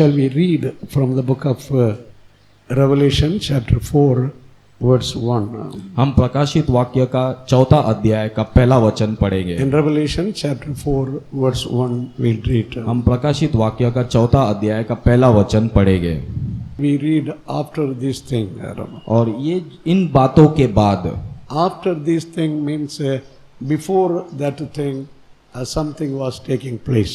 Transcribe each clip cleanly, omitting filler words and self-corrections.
shall we read from the book of Revelation chapter 4 verse 1. हम प्रकाशित वाक्य का 4 अध्याय का पहला वचन पढ़ेंगे। In Revelation chapter 4 verse 1 we'll read. हम प्रकाशित वाक्य का 4 अध्याय का पहला वचन पढ़ेंगे। We read after this thing. और ये इन बातों के बाद, After this thing means before that thing something was taking place.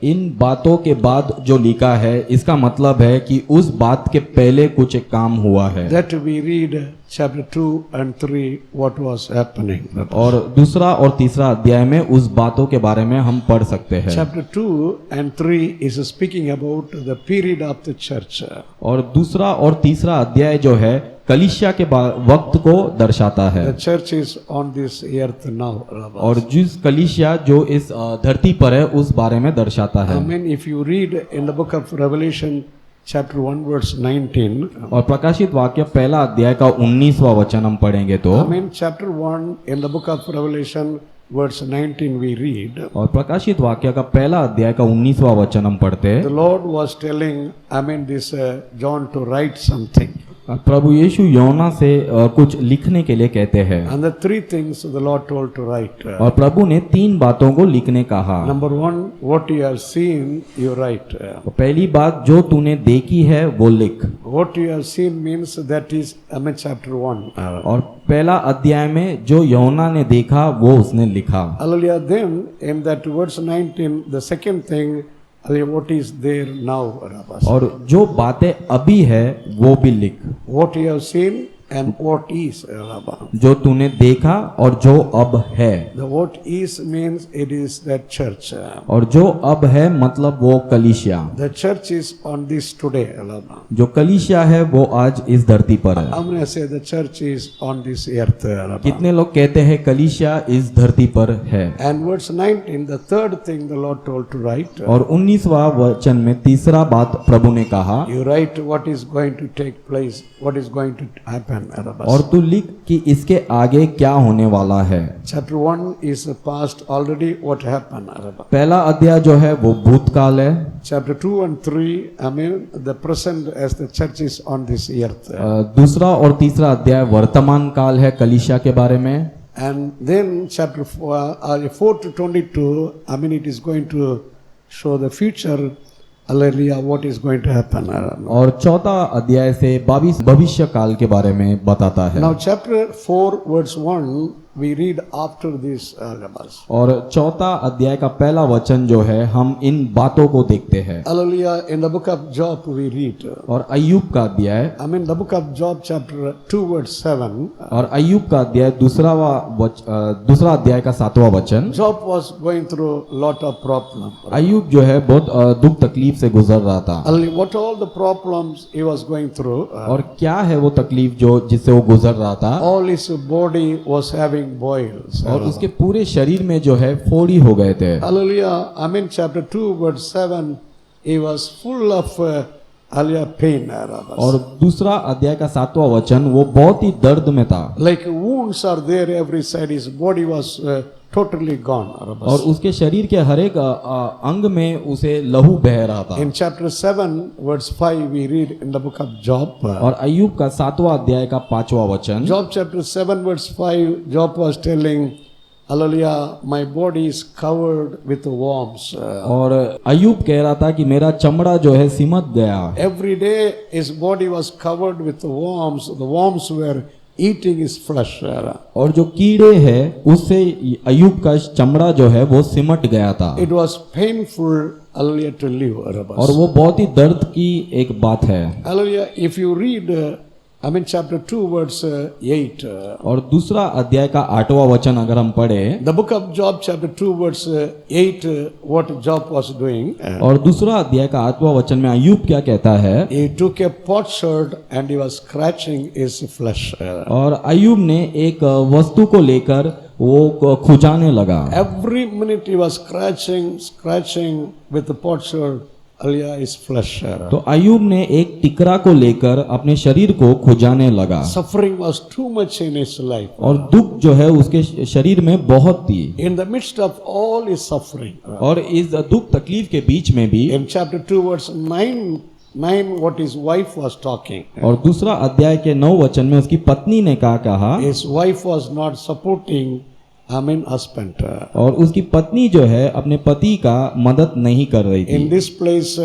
इन बातों के बाद जो लिखा है इसका मतलब है कि उस बात के पहले कुछ एक काम हुआ है। That we read chapter 2 and 3 what was happening. और दूसरा और तीसरा अध्याय में उस बातों के बारे में हम पढ़ सकते हैं। Chapter 2 and 3 is speaking about the period of the church. और दूसरा और तीसरा अध्याय जो है कलीसिया के वक्त को दर्शाता है। The church is on this earth now. और जिस कलीसिया जो इस धरती पर है उस बारे में दर्शाता है। Amen. If you read in the book of Revelation chapter 1 verse 19. और प्रकाशित वाक्य पहला अध्याय का 19वां वचन हम पढ़ेंगे तो Amen. Chapter 1 in the book of Revelation verse 19 we read. और प्रकाशित वाक्य का पहला अध्याय का 19वां वचन हम पढ़ते हैं। The Lord was telling Amen this John to write something. प्रभु यीशु योना से कुछ लिखने के लिए कहते हैं। And the 3 things the Lord told to write. और प्रभु ने 3 बातों को लिखने कहा। Number 1, what you have seen you write. पहली बात जो तूने देखी है वो लिख। What you have seen means that is Amen chapter 1. और पहला अध्याय में जो योना ने देखा वो उसने लिखा। Hallelujah. Then in that verse 19 the second thing what is there now. और जो बातें अभी है वो भी लिख। What you have seen and what is. जो तूने देखा और जो अब है। The what is means it is that church. और जो अब है मतलब वो कलीसिया। The church is on this today. जो कलीसिया है वो आज इस धरती पर है। I'm going to say the church is on this earth. कितने लोग कहते हैं कलीसिया इस धरती पर है। And verse 19 the third thing the Lord told to write. और 19वां वचन में तीसरा बात प्रभु ने कहा, You write what is going to take place, what is going to happen. और तू लिख कि इसके आगे क्या होने वाला है। Chapter 1 is past already what happened. पहला अध्याय जो है वो भूतकाल है। Chapter 2 and 3 Amen the present as the church is on this earth. दूसरा और तीसरा अध्याय वर्तमान काल है कलीसिया के बारे में। And then chapter 4 to 22 I mean it is going to show the future. Hallelujah, what is going to happen. और 4 अध्याय से भविष्य काल के बारे में बताता है। Now chapter 4 verse 1 we read after this. और 4 अध्याय का पहला वचन जो है हम इन बातों को देखते हैं। Hallelujah, in the book of Job we read. और अय्यूब का अध्याय, I mean the book of Job chapter 2 verse 7. और अय्यूब का अध्याय दूसरा अध्याय का 7वां वचन। Job was going through lot of problems. अय्यूब जो है बहुत दुख तकलीफ से गुजर रहा था। What all the problems he was going through. और क्या है वो तकलीफ जो जिससे वो गुजर रहा था। All his body was having boils. और उसके पूरे शरीर में जो है फोड़ी हो गए थे। Hallelujah. I mean chapter 2 verse 7 he was full of pain. और दूसरा अध्याय का 7वां वचन वो बहुत ही दर्द में था। Like wounds are there every side. His body was totally gone. और उसके शरीर के हर एक अंग में उसे लहू बह रहा था। In chapter 7 verse 5 we read in the book of Job. और अय्यूब का 7वां अध्याय का 5वां वचन। Job chapter 7 verse 5 Job was telling, Hallelujah, my body is covered with worms. और अय्यूब कह रहा था कि मेरा चमड़ा जो है सिमट गया। Every day his body was covered with worms. The worms were eating his flesh. और जो कीड़े हैं उससे अय्यूब का चमड़ा जो है वो सिमट गया था। It was painful, hallelujah, to live. और वो बहुत ही दर्द की एक बात है। Hallelujah. If you read I mean chapter 2 verse 8. और दूसरा अध्याय का 8वां वचन अगर हम पढ़े, The book of Job chapter 2 verse 8 what Job was doing. और दूसरा अध्याय का 8वां वचन में अय्यूब क्या कहता है। He took a potsherd and he was scratching his flesh. और अय्यूब ने एक वस्तु को लेकर वो खुजाने लगा। Every minute he was scratching with the potsherd. Aliyah his flesh. तो अयूब ने एक टिकरा को लेकर अपने शरीर को खुजाने लगा Suffering was too much in his life. और दुख जो है उसके शरीर में बहुत थी In the midst of all his suffering. और इस दुख तकलीफ के बीच में भी In chapter 2 verse 9 what his wife was talking. और दूसरा अध्याय के 9 वचन में उसकी पत्नी ने कहा His wife was not supporting husband. और उसकी पत्नी जो है अपने पति का मदद नहीं कर रही In थी this place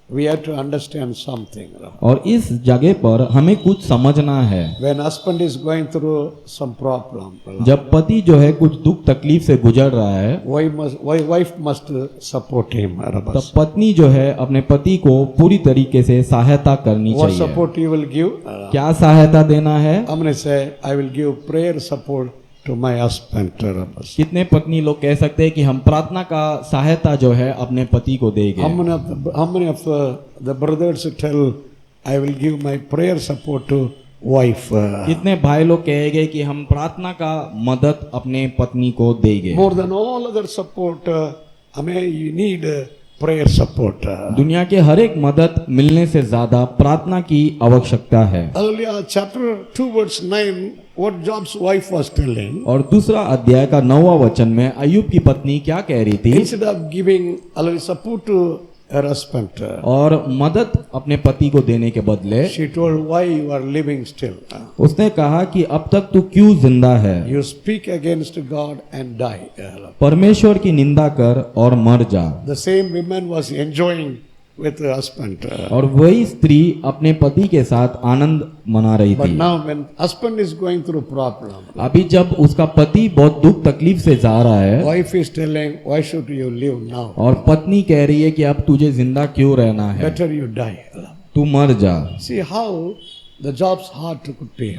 we have to understand something. और इस जगह पर हमें कुछ समझना है When husband is going through some problem, जब पति जो है कुछ दुख तकलीफ से गुजर रहा है wife must support him. तब पत्नी जो है अपने पति को पूरी तरीके से सहायता करनी What चाहिए support you will give? क्या सहायता देना है I'm going to say I will give prayer support to my husband. कितने पत्नी लोग कह सकते हैं कि हम प्रार्थना का सहायता जो है अपने पति को देंगे How many of the brothers tell I will give my prayer support to wife? कितने भाई लोग कहेंगे कि हम प्रार्थना का मदद अपने पत्नी को देंगे More than all other support, you need prayer support. दुनिया के हर एक मदद मिलने से ज्यादा प्रार्थना की आवश्यकता है Earlier chapter 2 verse 9 what Job's wife was telling, और दूसरा अध्याय का 9वां वचन में अय्यूब की पत्नी क्या कह रही थी instead of giving support to her husband, और मदद अपने पति को देने के बदले she told why you are living still. उसने कहा कि अब तक तू क्यों जिंदा है You speak against God and die. परमेश्वर की निंदा कर और मर जा The same woman was enjoying with her husband. और वही स्त्री अपने पति के साथ आनंद मना रही But थी now when husband is going through problem, अभी जब उसका पति बहुत दुख तकलीफ से जा रहा है wife is telling why should you live now? और पत्नी कह रही है कि अब तुझे जिंदा क्यों रहना है Better you die. तू मर जा See how the Job's heart could be.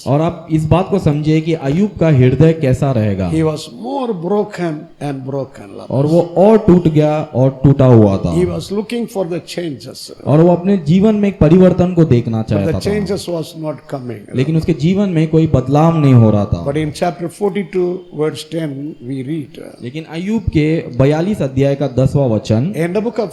और आप इस बात को समझिए कि अय्यूब का हृदय कैसा रहेगा He was more broken and broken. और वो और टूट गया और टूटा हुआ था He was looking for the changes, और वो अपने जीवन में एक परिवर्तन को देखना but चाहता the था changes was not coming. लेकिन उसके जीवन में कोई बदलाव नहीं हो रहा था But in chapter 42 verse 10 we read, लेकिन अय्यूब के 42 अध्याय का 10वां वचन in the book of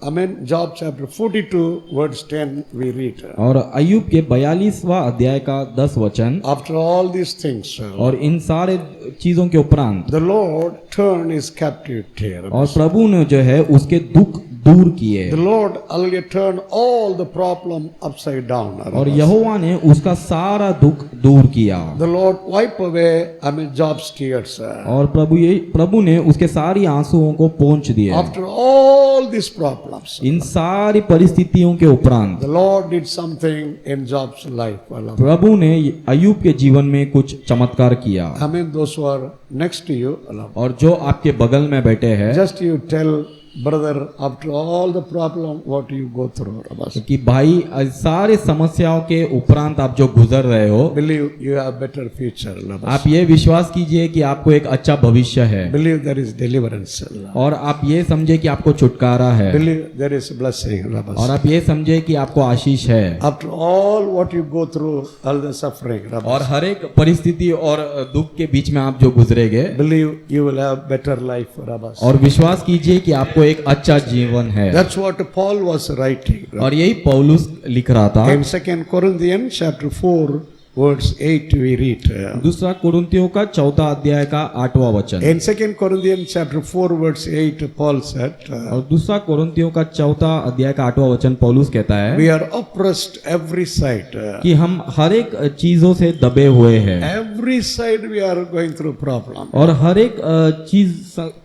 Job chapter 42 verse 10 we read, और अय्यूब के 42वां अध्याय का 10 वचन after all these things, और इन सारे चीजों के उपरांत the Lord turned his captivity. और प्रभु ने जो है उसके दुख दूर किए The Lord hallelujah turned all the problem upside down. और यहोवा ने उसका सारा दुख दूर किया The Lord wipe away Job's tears. और प्रभु ने उसके सारी आंसुओं को पोंछ दिया After all these problems, इन सारी परिस्थितियों के उपरांत the Lord did something in Job's life. प्रभु ने अय्यूब के जीवन में कुछ चमत्कार किया Those who are next to you, और जो आपके बगल में बैठे हैं just you tell brother, after all the problem what you go through, कि भाई सारे समस्याओं के उपरांत आप जो गुजर रहे हो believe you have better future. आप ये विश्वास कीजिए कि आपको एक अच्छा भविष्य है Believe there is deliverance. और आप ये समझे कि आपको छुटकारा है Believe there is blessing. और आप ये समझे कि आपको आशीष है After all what you go through, all the suffering, और हर एक परिस्थिति और दुख के बीच में आप जो गुजरेंगे believe you will have better life. और विश्वास कीजिए कि आपको एक अच्छा जीवन है That's what Paul was writing. और यही पौलुस लिख रहा था In 2 Corinthians chapter 4 verse 8 we read. दूसरा कुरिन्थियों का 4 अध्याय का 8वां वचन In 2 Corinthians chapter 4 verse 8 Paul said, और दूसरा कुरिन्थियों का 4 अध्याय का 8वां वचन पौलुस कहता है we are oppressed every side. कि हम हर एक चीजों से दबे हुए हैं Every side we are going through problem. और हर एक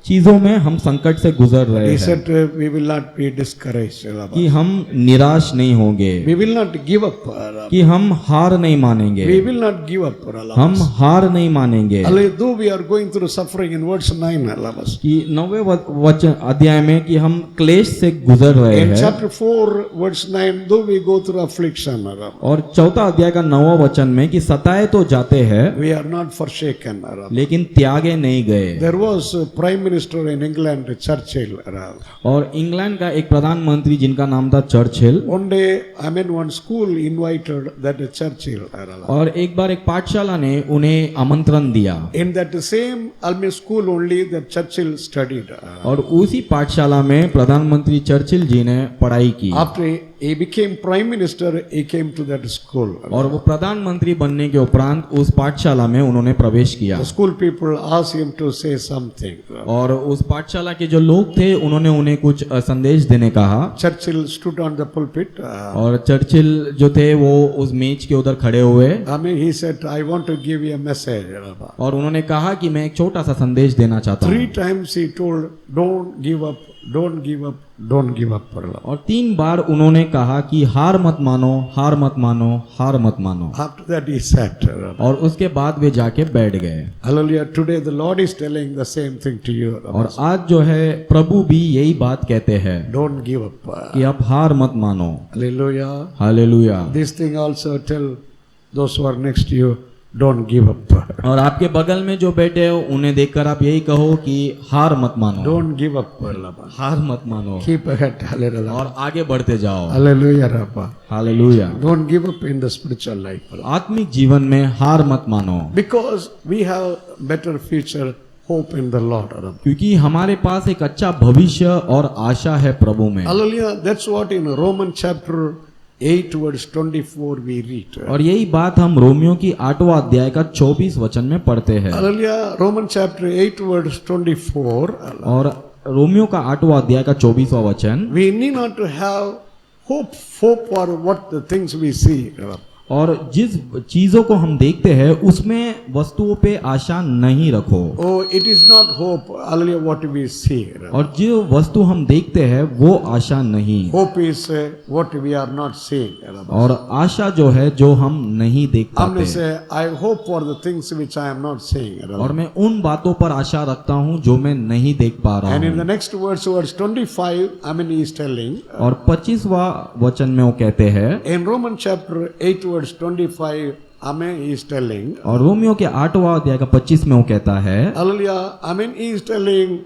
चीजों में हम संकट से गुजर रहे He हैं said we will not be discouraged. कि हम निराश नहीं होंगे We will not give up. कि हम हार नहीं मानेंगे We will not give up. हम हार नहीं मानेंगे Though we are going through suffering in verse 9. कि 9वें वचन अध्याय में कि हम क्लेश से गुजर रहे In हैं chapter 4 verse 9, though we go through affliction, और 4 अध्याय का 9वां वचन में कि सताए तो जाते हैं we are not forsaken. लेकिन त्यागे नहीं गए There was a prime minister in England, Churchill. और इंग्लैंड का एक प्रधानमंत्री जिनका नाम था Churchill One day, one school invited that Churchill. और एक बार एक पाठशाला ने उन्हें आमंत्रण दिया In that same Alme school only that Churchill studied. और उसी पाठशाला में प्रधानमंत्री चर्चिल जी ने पढ़ाई की After he became prime minister, he came to that school. और वो प्रधानमंत्री बनने के उपरांत उस पाठशाला में उन्होंने प्रवेश किया The school people asked him to say something. और उस पाठशाला के जो लोग थे उन्होंने उन्हें कुछ संदेश देने कहा Churchill stood on the pulpit. और चर्चिल जो थे वो उस मेज के उधर खड़े हुए I mean, he said, I want to give you a message. और उन्होंने कहा कि मैं एक छोटा सा संदेश देना चाहता 3 हूँ times he told, don't give up, don't give up, don't give up. और 3 बार उन्होंने कहा कि हार मत मानो, हार मत मानो, हार मत मानो। After that he sat. और उसके बाद वे जाके बैठ गए। Hallelujah. Today the Lord is telling the same thing to you. और आज जो है प्रभु भी यही बात कहते हैं Don't give up. कि आप हार मत मानो। Hallelujah. Hallelujah. This thing also tell those who are next to you, don't give up. और आपके बगल में जो बैठे हो उन्हें देखकर आप यही कहो कि हार मत मानो, Don't give up. हार मत मानो Keep ahead. Hallelujah. और आगे बढ़ते जाओ। Hallelujah. Rabba. Hallelujah. Don't give up in the spiritual life. आत्मिक जीवन में हार मत मानो Because we have better future, hope in the Lord. क्योंकि हमारे पास एक अच्छा भविष्य और आशा है प्रभु में। Hallelujah. That's what in Romans chapter 8 verse 24 we read. और यही बात हम रोमियो की 8वां अध्याय का 24 वचन में पढ़ते हैं। Hallelujah. Romans chapter 8 verse 24. और रोमियो का 8वां अध्याय का 24वां वचन, We need not to have hope for what the things we see. और जिस चीजों को हम देखते हैं उसमें वस्तुओं पे आशा नहीं रखो। Oh, it is not hope. Hallelujah. What we see. और जो वस्तु हम देखते हैं वो आशा नहीं, Hope is what we are not seeing. और आशा जो है जो हम नहीं देख हमने पाते। say, I hope for the things which I am not seeing. और मैं उन बातों पर आशा रखता हूँ जो मैं नहीं देख पा रहा And in the हूँ। next verse 25, I mean, he is telling, और 25वां वचन में वो कहते हैं, in Romans chapter 8 verse 25, Amen, he is telling, और रोमियो के 8वां अध्याय का 25 में वो कहता है, hallelujah, Amen, he is telling,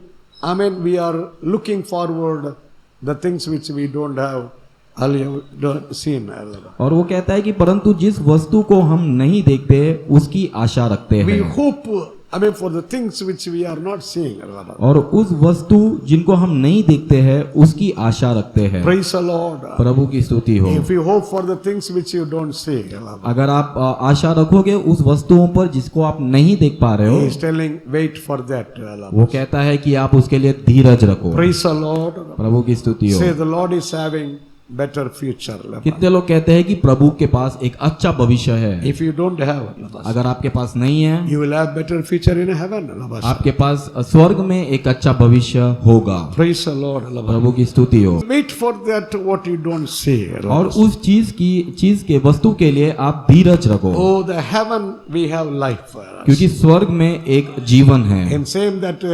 Amen, we are looking forward the things which we don't have, hallelujah, don't seen. Hallelujah. और वो कहता है कि परंतु जिस वस्तु को हम नहीं देखते उसकी आशा रखते We हैं, hope, Amen, for the things which we are not seeing. Hallelujah. और उस वस्तु जिनको हम नहीं देखते हैं उसकी आशा रखते हैं। Praise the Lord. प्रभु की स्तुति हो। If you hope for the things which you don't see, hallelujah, अगर आप आशा रखोगे उस वस्तुओं पर जिसको आप नहीं देख पा रहे he हो, is telling, wait for that. Hallelujah. वो कहता है कि आप उसके लिए धीरज रखो। Praise the Lord. प्रभु की स्तुति हो। Say the Lord is having better future. कितने लोग कहते हैं कि प्रभु के पास एक अच्छा भविष्य है। If you don't have, अगर आपके पास नहीं है, you will have better future in heaven. आपके पास स्वर्ग में एक अच्छा भविष्य होगा। Praise the Lord. प्रभु की स्तुति हो। Wait for that what you don't see. और उस चीज के वस्तु के लिए आप धीरज रखो, Oh, the heaven we have life. क्योंकि स्वर्ग में एक जीवन है। And same that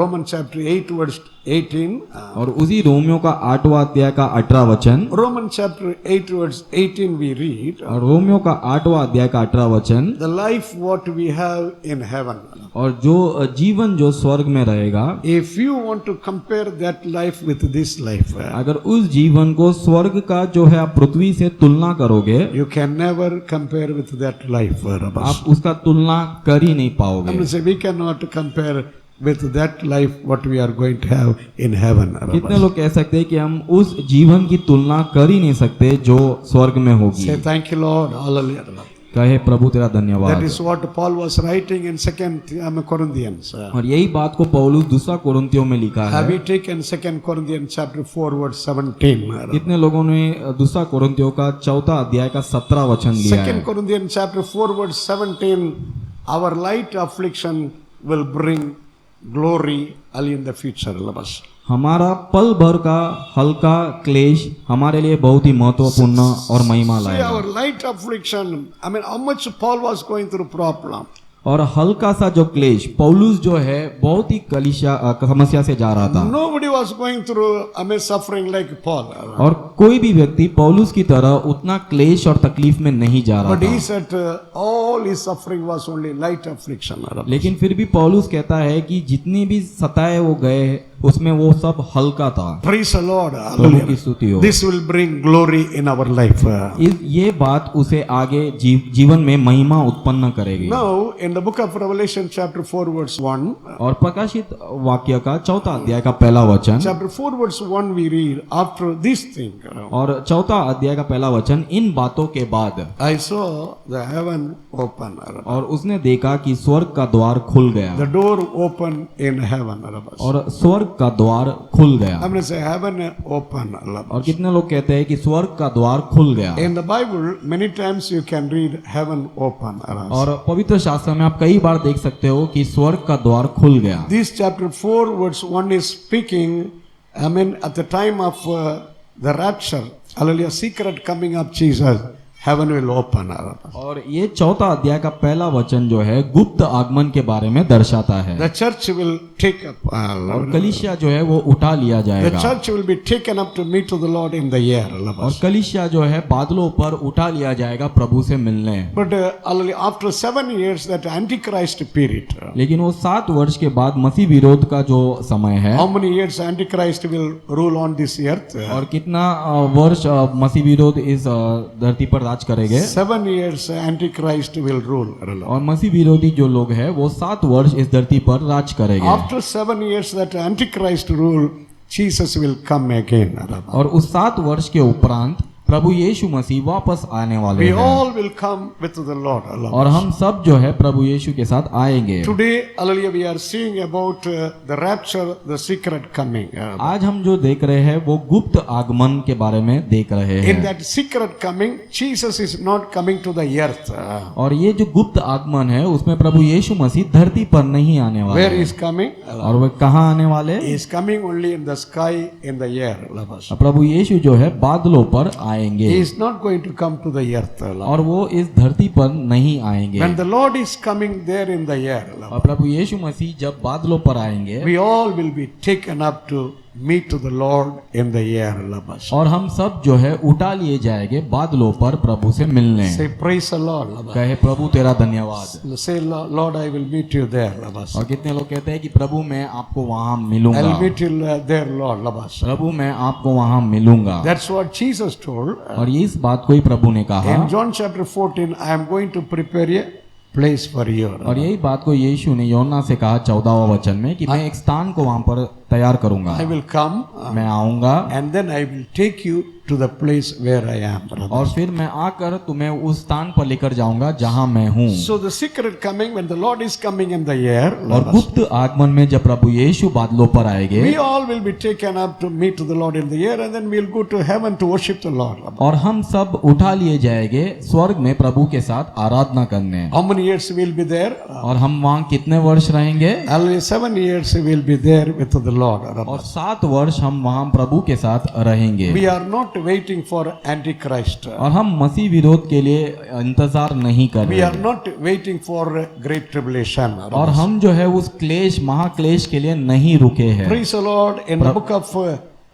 Romans chapter 8 verse 18. और उसी रोमियो का 8वां अध्याय का 18 वचन, Romans chapter 8 verse 18 we read. और रोमियो का 8वां अध्याय का 18 वचन, The life what we have in heaven. और जो जीवन जो स्वर्ग में रहेगा, If you want to compare that life with this life, अगर उस जीवन को स्वर्ग का जो है आप पृथ्वी से तुलना करोगे, you can never compare with that life. आप उसका तुलना कर ही नहीं I'm पाओगे। going to say we cannot compare with that life what we are going to have in heaven. कितने लोग कह सकते हैं कि हम उस जीवन की तुलना कर ही नहीं सकते जो स्वर्ग में होगी। Say thank you Lord. Hallelujah. कहे प्रभु तेरा That धन्यवाद। is what Paul was writing in 2 Corinthians. और यही बात को पौलुस दूसरा कोरिन्थियों में लिखा Have है। we taken 2 Corinthians chapter 4 verse 17? कितने लोगों ने दूसरा कोरिन्थियों का 4 अध्याय का 17 वचन लिया है। 2 Corinthians chapter 4 verse 17, our light affliction will bring glory in the future. हमारा पल भर का हल्का क्लेश हमारे लिए बहुत ही महत्वपूर्ण और महिमा See लाएगा। our light affliction, I mean how much Paul was going through problem. और हल्का सा जो क्लेश पौलुस जो है बहुत ही समस्या से जा रहा था, Nobody was going through, I mean, suffering like Paul. और कोई भी व्यक्ति पौलुस की तरह उतना क्लेश और तकलीफ में नहीं जा रहा But he था। said all his suffering was only light affliction. लेकिन फिर भी पौलुस कहता है कि जितने भी सताए वो गए उसमें वो सब हल्का था। Praise the Lord. प्रभु की Hallelujah. स्तुति हो। This will bring glory in our life. ये बात उसे आगे जीवन में महिमा उत्पन्न करेगी। Now, in the book of Revelation, chapter 4, verse 1, और प्रकाशित वाक्य का 4 अध्याय का पहला वचन, chapter 4, verse 1, we read, after this thing, और 4 अध्याय का पहला वचन, इन बातों के बाद I saw the heaven open. और उसने देखा कि स्वर्ग का द्वार खुल गया, The door open in heaven. और स्वर्ग का द्वार खुल गया। I'm going to say heaven open. और कितने लोग कहते हैं कि स्वर्ग का द्वार खुल गया। In the Bible, many times you can read heaven open. और पवित्र शास्त्र में आप कई बार देख सकते हो कि स्वर्ग का द्वार खुल गया। This chapter 4, verse 1 is speaking, at the time of the rapture, hallelujah, secret coming of Jesus, heaven will open. और ये 4 अध्याय का पहला वचन जो है गुप्त आगमन के बारे में दर्शाता है। The church will take up. और कलीसिया जो है वो उठा लिया The जाएगा। church will be taken up to meet to the Lord in the air. और कलीसिया जो है बादलों पर उठा लिया जाएगा प्रभु से मिलने। But after 7 years, that Antichrist period. लेकिन वो 7 वर्ष के बाद मसीह विरोध का जो समय है, How many years Antichrist will rule on this earth? और कितना वर्ष मसीह विरोध इस धरती पर राज करेंगे। 7 years Antichrist will rule. और मसीह विरोधी जो लोग हैं वो 7 वर्ष इस धरती पर राज करेंगे। After 7 years that Antichrist rule, Jesus will come again. और उस 7 वर्ष के उपरांत प्रभु यीशु मसीह वापस आने वाले We हैं। all will come with the Lord. और हम सब जो है प्रभु यीशु के साथ आएंगे। Today, hallelujah, we are seeing about the rapture, the secret coming. आज हम जो देख रहे हैं वो गुप्त आगमन के बारे में देख रहे In हैं। that secret coming, Jesus is not coming to the earth. और ये जो गुप्त आगमन है उसमें प्रभु यीशु मसीह धरती पर नहीं आने वाले Where हैं। is coming? और वे कहाँ आने वाले? He is coming only in the sky, in the air. प्रभु यीशु जो है बादलों पर आएंगे। He is not going to come to the earth. और वो इस धरती पर नहीं आएंगे। When the Lord is coming there in the air, और प्रभु यीशु मसीह जब बादलों पर आएंगे, we all will be taken up to meet to the Lord in the air. और हम सब जो है उठा लिए जाएंगे बादलों पर प्रभु से मिलने। Say praise the Lord. कहे प्रभु तेरा धन्यवाद। Say Lord, I will meet you there. और कितने लोग कहते हैं कि प्रभु मैं आपको वहां मिलूंगा। I'll meet you there, Lord. प्रभु मैं आपको वहां मिलूंगा। That's what Jesus told. और ये इस बात को ही प्रभु ने कहा। In John chapter 14, I am going to prepare a place for you. और यही बात को यीशु ने योना से कहा 14वां वचन में कि मैं एक स्थान को वहां पर तैयार करूंगा। I will come मैं आऊंगा and then I will take you to the place where I am. और फिर मैं आकर तुम्हें उस स्थान पर लेकर जाऊंगा जहां मैं हूँ। So the secret coming, when the Lord is coming in the air, और गुप्त आगमन में जब प्रभु यीशु बादलों पर आएंगे, we all will be taken up to meet the Lord in the air, and then we'll go to heaven to worship the Lord. और हम सब उठा लिए जाएंगे स्वर्ग में प्रभु के साथ आराधना करने। How many years we'll be there? और हम वहाँ कितने वर्ष रहेंगे? Only 7 years we'll be there with the Lord. और 7 वर्ष हम वहाँ प्रभु के साथ रहेंगे। We are not waiting for Antichrist. और हम मसीह विरोध के लिए इंतजार नहीं कर We रहे। are not waiting for great tribulation. और हम जो है उस क्लेश महाक्लेश के लिए नहीं रुके हैं। Praise the Lord. In the book of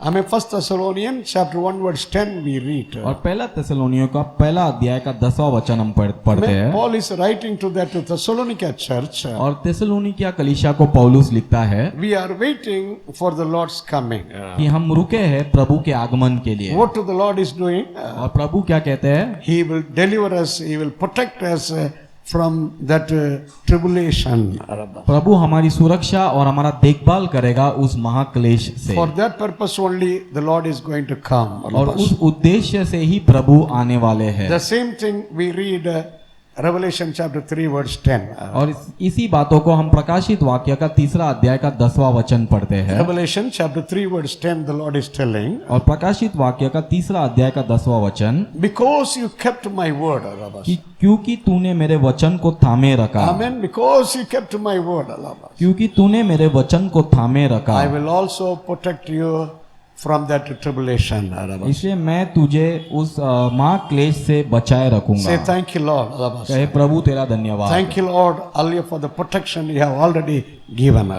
1 Thessalonians chapter 1 verse 10 we read. और पहला थिस्सलुनीकियों का पहला अध्याय का 10वां वचन हम पढ़ते हैं। Paul is writing to that Thessalonica church. और थिस्सलुनीकिया कलीसिया को पौलुस लिखता है We are waiting for the Lord's coming. कि हम रुके हैं प्रभु के आगमन के लिए। What the Lord is doing? और प्रभु क्या कहते हैं? He will deliver us. He will protect us from that tribulation. प्रभु हमारी सुरक्षा और हमारा देखभाल करेगा उस महाक्लेश से। For that purpose only the Lord is going to come. और उस उद्देश्य से ही प्रभु आने वाले हैं। The same thing we read Revelation chapter 3 verse 10. और इसी बातों को हम प्रकाशित वाक्य का 3रा अध्याय का 10वां वचन पढ़ते हैं। Revelation chapter 3 verse 10 the Lord is telling. और प्रकाशित वाक्य का 3रा अध्याय का 10वां वचन, Because you kept my word. कि क्योंकि तूने मेरे वचन को थामे रखा। Amen. Because you kept my word. क्योंकि तूने मेरे वचन को थामे रखा। I will also protect you from that tribulation. इसलिए मैं तुझे उस महाक्लेश से बचाए रखूंगा। Say thank you, Lord. कहे प्रभु तेरा धन्यवाद। Thank you, Lord, Hallelujah, for the protection you have already given.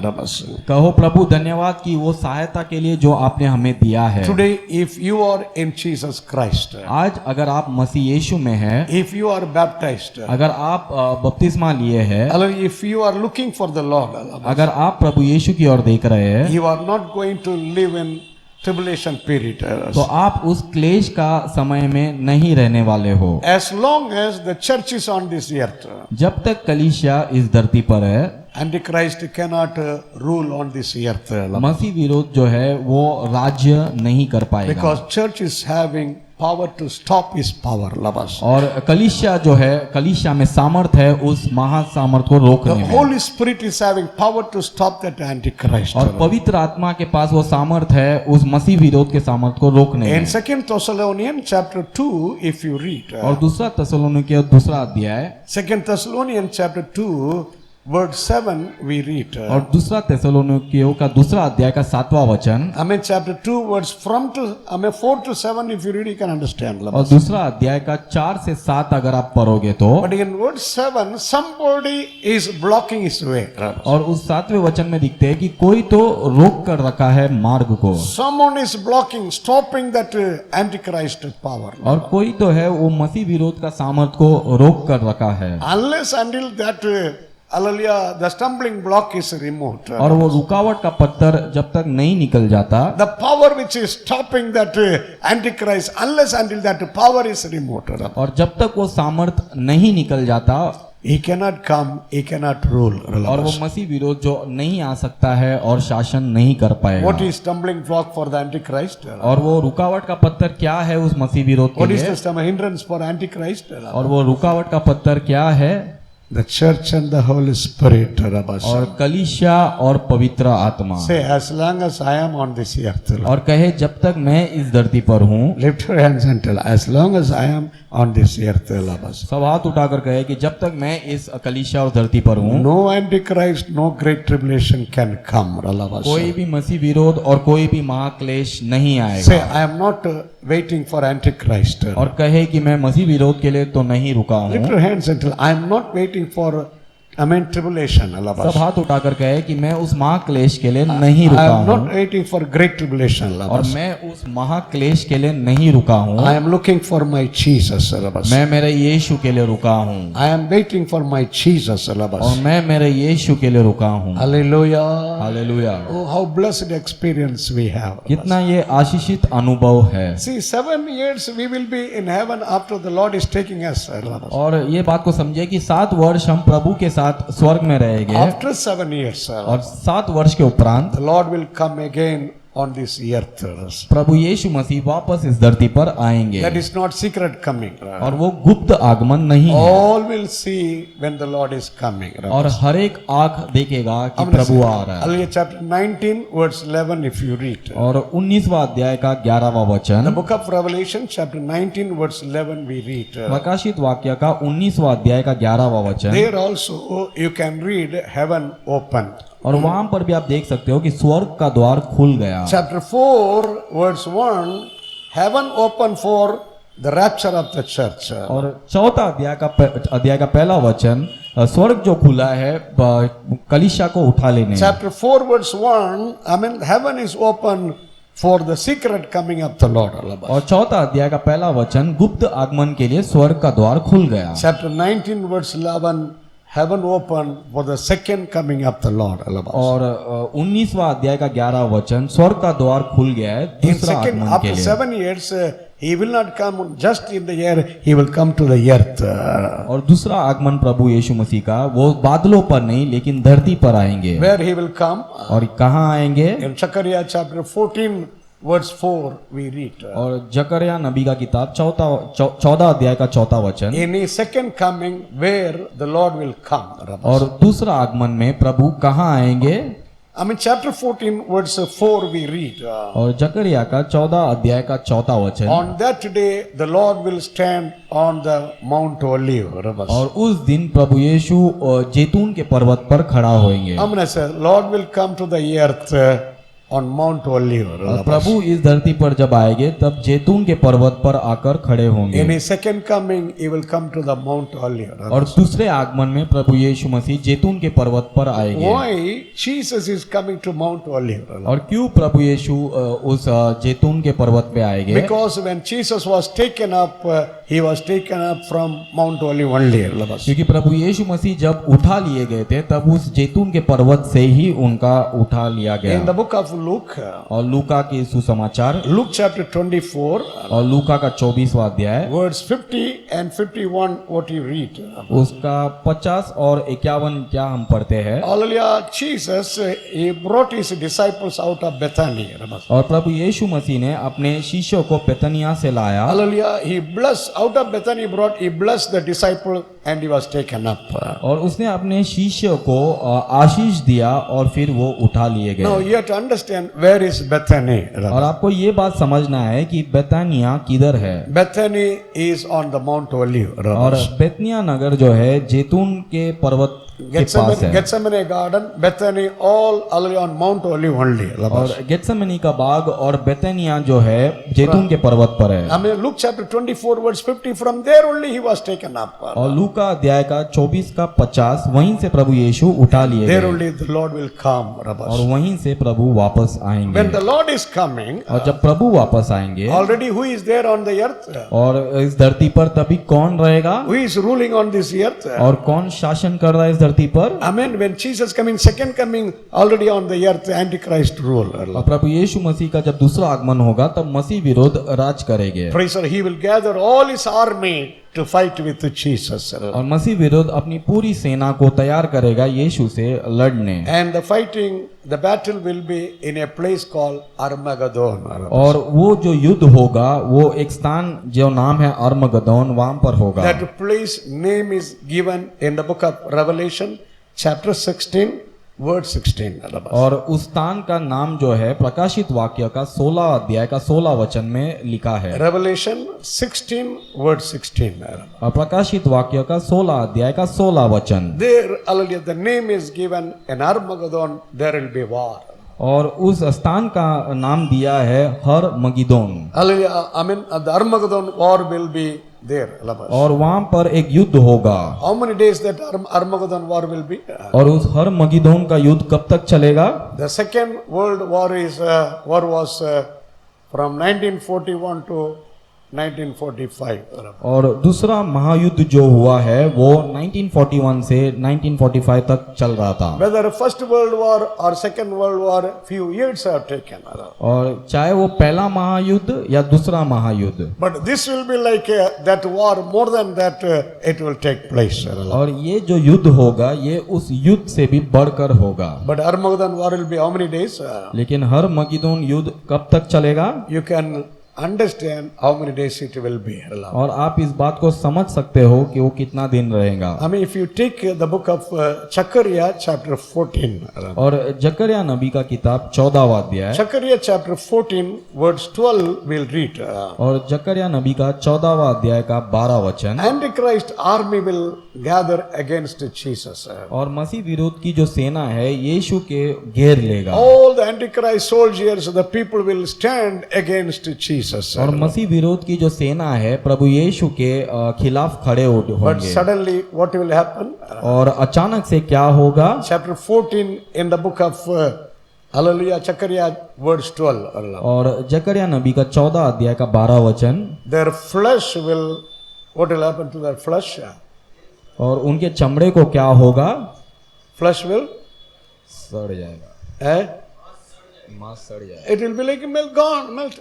कहो प्रभु धन्यवाद कि वो सहायता के लिए जो आपने हमें दिया है। Today, if you are in Jesus Christ, आज अगर आप मसीह यीशु में हैं, if you are baptized, अगर आप बपतिस्मा लिए हैं, Hallelujah, if you are looking for the Lord, अगर आप प्रभु यीशु की ओर देख रहे हैं, you are not going to live in tribulation period. तो आप उस क्लेश का समय में नहीं रहने वाले हो। As long as the church is on this earth, जब तक कलीसिया इस धरती पर है, Antichrist cannot rule on this earth. मसीह विरोध जो है वो राज्य नहीं कर पाएगा। Because church is having power to stop his power. और कलीसिया जो है, कलीसिया में सामर्थ है उस महासामर्थ को The रोकने में। Holy Spirit is having power to stop that Antichrist. और पवित्र आत्मा के पास वो सामर्थ है उस मसीह विरोध के सामर्थ को रोकने In में। 2 Thessalonians chapter 2, if you read, और दूसरा थिस्सलुनीकियों दूसरा अध्याय 2 Thessalonians chapter 2, verse 7, we read. और दूसरा थिस्सलुनीकियों का दूसरा अध्याय का 7वां वचन, Chapter 2, verse 4 to 7, if you read, you can understand. और दूसरा अध्याय का 4 से 7 अगर आप पढ़ोगे तो, But in verse 7, somebody is blocking his way. और उस 7वें वचन में दिखते हैं कि कोई तो रोक कर रखा है मार्ग को, Someone is blocking, stopping that Antichrist power. और कोई तो है वो मसीह विरोध का सामर्थ को रोक कर रखा है। Unless until that, hallelujah, the stumbling block is removed. और वो रुकावट का पत्थर जब तक नहीं निकल जाता, The power which is stopping that Antichrist, unless until that power is removed, और जब तक वो सामर्थ नहीं निकल जाता, he cannot come, he cannot rule. और वो मसीह विरोध जो नहीं आ सकता है और शासन नहीं कर पाएगा। What is stumbling block for the Antichrist? और वो रुकावट का पत्थर क्या है उस मसीह विरोध के What is लिए? the hindrance for Antichrist? और वो रुकावट का पत्थर क्या है? The church and the Holy Spirit. और कलीसिया और पवित्र आत्मा। Say, as long as I am on this earth. और कहे जब तक मैं इस धरती पर हूँ, Lift your hands and tell, as long as I am on this earth. सब हाथ उठाकर कहे कि जब तक मैं इस कलीसिया और धरती पर हूँ, No Antichrist, no great tribulation can come. कोई भी मसीह विरोध और कोई भी महाक्लेश नहीं Say, आएगा। I am not waiting for Antichrist. और कहे कि मैं मसीह विरोध के लिए तो नहीं रुका Lift हूँ। your hands and tell, I am not waiting for tribulation. सब हाथ उठाकर कहे कि मैं उस महाक्लेश के लिए नहीं I रुका am not हूँ, waiting for great tribulation. और मैं उस महाक्लेश के लिए नहीं रुका हूँ। I am looking for my Jesus. मैं मेरे यीशु के लिए रुका हूँ, I am waiting for my Jesus. और मैं मेरे यीशु के लिए रुका हूँ। Hallelujah. Hallelujah. Oh, how blessed experience we have. कितना ये आशीषित अनुभव है। See, 7 years we will be in heaven after the Lord is taking us. और ये बात को समझे कि 7 वर्ष हम प्रभु के साथ स्वर्ग में रहेंगे, After 7 years, और 7 वर्ष के उपरांत the Lord will come again on this earth. प्रभु यीशु मसीह वापस इस धरती पर आएंगे। That is not secret coming. और वो गुप्त आगमन नहीं है, All will see when the Lord is coming. और हर एक आंख देखेगा कि प्रभु आ रहा है। Hallelujah, chapter 19, verse 11, if you read. और 19वां अध्याय का 11वां The वचन, book of Revelation, chapter 19, verse 11, we read. प्रकाशित वाक्य का 19वां अध्याय का 11वां वचन, There also you can read heaven open. और वहां पर भी आप देख सकते हो कि स्वर्ग का द्वार खुल गया। Chapter 4, verse 1, heaven open for the rapture of the church. और 4था अध्याय का पहला वचन, स्वर्ग जो खुला है कलीसिया को उठा लेने। Chapter 4, verse 1, heaven is open for the secret coming of the Lord. और 4था अध्याय का पहला वचन, गुप्त आगमन के लिए स्वर्ग का द्वार खुल गया। Chapter 19, verse 11, heaven open for the second coming of the Lord. और 19वां अध्याय का 11 वचन, स्वर्ग का द्वार खुल गया है In दूसरा second, आगमन के after लिए। 7 years, he will not come just in the air, he will come to the earth. और दूसरा आगमन प्रभु यीशु मसीह का वो बादलों पर नहीं लेकिन धरती पर आएंगे। Where he will come? और कहाँ आएंगे? In Zechariah chapter 14, verse 4, we read. और जकरिया नबी का किताब 14 अध्याय का 4था वचन, In his second coming, where the Lord will come. और दूसरा आगमन में प्रभु कहाँ आएंगे? Chapter 14, verse 4, we read. और जकरिया का 14 अध्याय का 4था वचन, On that day, the Lord will stand on the Mount Olive. और उस दिन प्रभु यीशु जैतून के पर्वत पर खड़ा होंगे। Lord will come to the earth on Mount Olive. और प्रभु इस धरती पर जब आएंगे तब जैतून के पर्वत पर आकर खड़े होंगे। In his second coming, he will come to the Mount Olive. और दूसरे आगमन में प्रभु यीशु मसीह जैतून के पर्वत पर आएंगे। Why Jesus is coming to Mount Olive? और क्यों प्रभु यीशु उस जैतून के पर्वत पे आएंगे? Because when Jesus was taken up, he was taken up from Mount Olive only. क्योंकि प्रभु यीशु मसीह जब उठा लिए गए थे तब उस जैतून के पर्वत से ही उनका उठा लिया In the गया। book of Luke, और लूका के सुसमाचार Luke chapter 24, और लूका का 24वां अध्याय verse 50 and 51, what you read. उसका 50 और 51 क्या हम पढ़ते हैं? Hallelujah. Jesus, he brought his disciples out of Bethany. और प्रभु यीशु मसीह ने अपने शिष्यों को बेतनिया से लाया। Hallelujah. He blessed, out of Bethany he blessed the disciple and he was taken up. और उसने अपने शिष्यों को आशीष दिया और फिर वो उठा लिए Now गए। you have to understand where is Bethany. और आपको ये बात समझना है कि बेतानिया किधर है। Bethany is on the Mount Olive. और बेतनिया नगर जो है जैतून के पर्वत के पास है। Gethsemane garden, Bethany, all on Mount Olive only. और गेत्सेमनी का बाग और बेतनिया जो है जैतून के पर्वत पर है। I mean, Luke chapter 24 verse 50, from there only he was taken up. और लूका अध्याय का 24 का 50 वहीं से प्रभु यीशु उठा लिए There गए only the Lord will come. और वहीं से प्रभु वापस आएंगे। When the Lord is coming, और जब प्रभु वापस आएंगे already who is there on the earth? और इस धरती पर तभी कौन रहेगा Who is ruling on this earth? और कौन शासन कर रहा है इस धरती पर? Amen. When Jesus coming, second coming, already on the earth, Antichrist rule. और प्रभु यीशु मसीह का जब दूसरा आगमन होगा तब मसीह विरोध राज करेंगे। Praise the Lord. He will gather all his army to fight with Jesus. और मसीह विरोध अपनी पूरी सेना को तैयार करेगा यीशु से लड़ने। And the fighting, the battle will be in a place called Armageddon. और वो जो युद्ध होगा वो एक स्थान जो नाम है अर्मगदोन वहां पर होगा। That place name is given in the book of Revelation, chapter 16, verse 16. और उस स्थान का नाम जो है प्रकाशित वाक्य का 16 अध्याय का 16 वचन में लिखा है। Revelation 16, verse 16. और प्रकाशित वाक्य का 16 अध्याय का 16 वचन। There, hallelujah, the name is given in Armageddon, there will be war. और उस स्थान का नाम दिया है हर मगिदोन। Hallelujah, I mean, the Armageddon war will be there. और वहां पर एक युद्ध होगा। How many days that Armageddon war will be? और उस हर मगिदोन का युद्ध कब तक चलेगा? The second world war was from 1941 to 1945. और दूसरा महायुद्ध जो हुआ है वो 1941 से 1945 तक चल रहा था। Whether first world war or second world war, few years have taken. और चाहे वो पहला महायुद्ध या दूसरा महायुद्ध, But this will be like that war, more than that it will take place. और ये जो युद्ध होगा ये उस युद्ध से भी बढ़कर होगा। But Armageddon war will be how many days? लेकिन हर मगिदोन युद्ध कब तक चलेगा? You can understand how many days it will be. और आप इस बात को समझ सकते हो कि वो कितना दिन रहेगा। I mean, if you take the book of Zechariah chapter 14. और जकरिया नबी का किताब 14वां अध्याय Zechariah chapter 14 verse 12 we'll read. और जकरिया नबी का 14वां अध्याय का 12 वचन। Antichrist army will gather against Jesus. और मसीह विरोध की जो सेना है यीशु के घेर लेगा। All the Antichrist soldiers, the people will stand against Jesus. और मसीह विरोध की जो सेना है प्रभु यीशु के खिलाफ खड़े But होंगे। suddenly what will happen? और अचानक से क्या होगा? Chapter 14 in the book of Hallelujah, Zechariah verse 12. और जकरिया नबी का 14 अध्याय का 12 वचन। Their flesh will, what will happen to their flesh? और उनके चमड़े को क्या होगा? Flesh will, सड़ जाएगा। मांस सड़ जाएगा। it will be like gone, melt.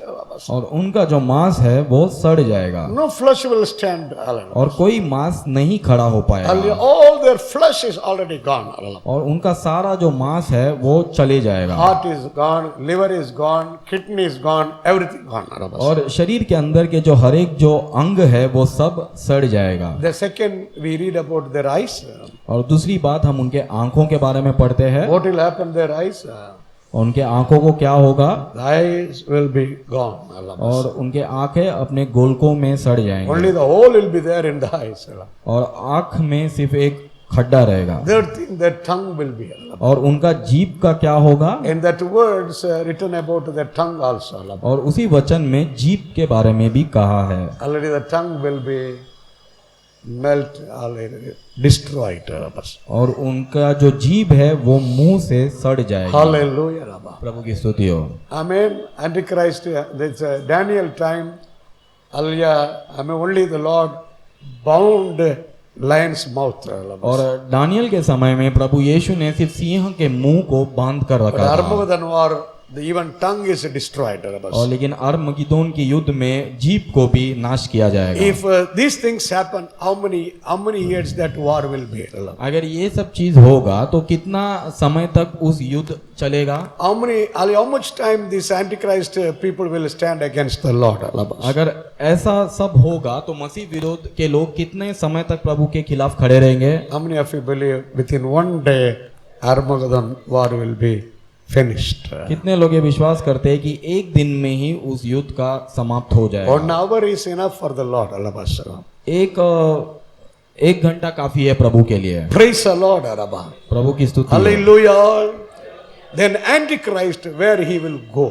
और उनका जो मांस है वो सड़ जाएगा। No flesh will stand. Hallelujah. और कोई मांस नहीं खड़ा हो Hallelujah. पाएगा। All their flesh is already gone. Hallelujah. और उनका सारा जो मांस है वो चले जाएगा। Heart is gone, liver is gone, kidney is gone, everything gone. Hallelujah. और शरीर के अंदर के जो हर एक जो अंग है वो सब सड़ जाएगा। The second we read about their eyes. और दूसरी बात हम उनके आंखों के बारे में पढ़ते हैं। What will happen their eyes? उनके आंखों को क्या होगा? The eyes will be gone. Hallelujah. और उनके आंखें अपने गोलकों में सड़ जाएंगे। Only the hole will be there in the eyes. Hallelujah. और आंख में सिर्फ एक खड्डा रहेगा। Third thing, their tongue will be. और उनका जीभ का क्या होगा? In that words written about their tongue also. और उसी वचन में जीभ के बारे में भी कहा है। Already the tongue will be melt, already destroyed. और उनका जो जीभ है वो मुंह से सड़ जाएगा। Hallelujah. प्रभु की स्तुति हो। Amen. Antichrist, this Daniel time, hallelujah. Amen. Only the Lord bound lion's mouth. और दानियल के समय में प्रभु यीशु ने सिर्फ सिंह के मुंह को बांध कर रखा था। Armageddon war, the even tongue is destroyed. और लेकिन अरमगिदोन के युद्ध में जीभ को भी नाश किया जाएगा। If these things happen, how many years that war will be? अगर ये सब चीज होगा तो कितना समय तक उस युद्ध चलेगा? How much time this Antichrist people will stand against the Lord? अगर ऐसा सब होगा तो मसीह विरोध के लोग कितने समय तक प्रभु के खिलाफ खड़े रहेंगे? How many of you believe within one day Armageddon war will be finished? कितने लोग ये विश्वास करते हैं कि एक दिन में ही उस युद्ध का समाप्त हो जाएगा? 1 hour is enough for the Lord. एक घंटा काफी है प्रभु के लिए। Praise the Lord. प्रभु की स्तुति हो। Hallelujah. Then Antichrist, where he will go?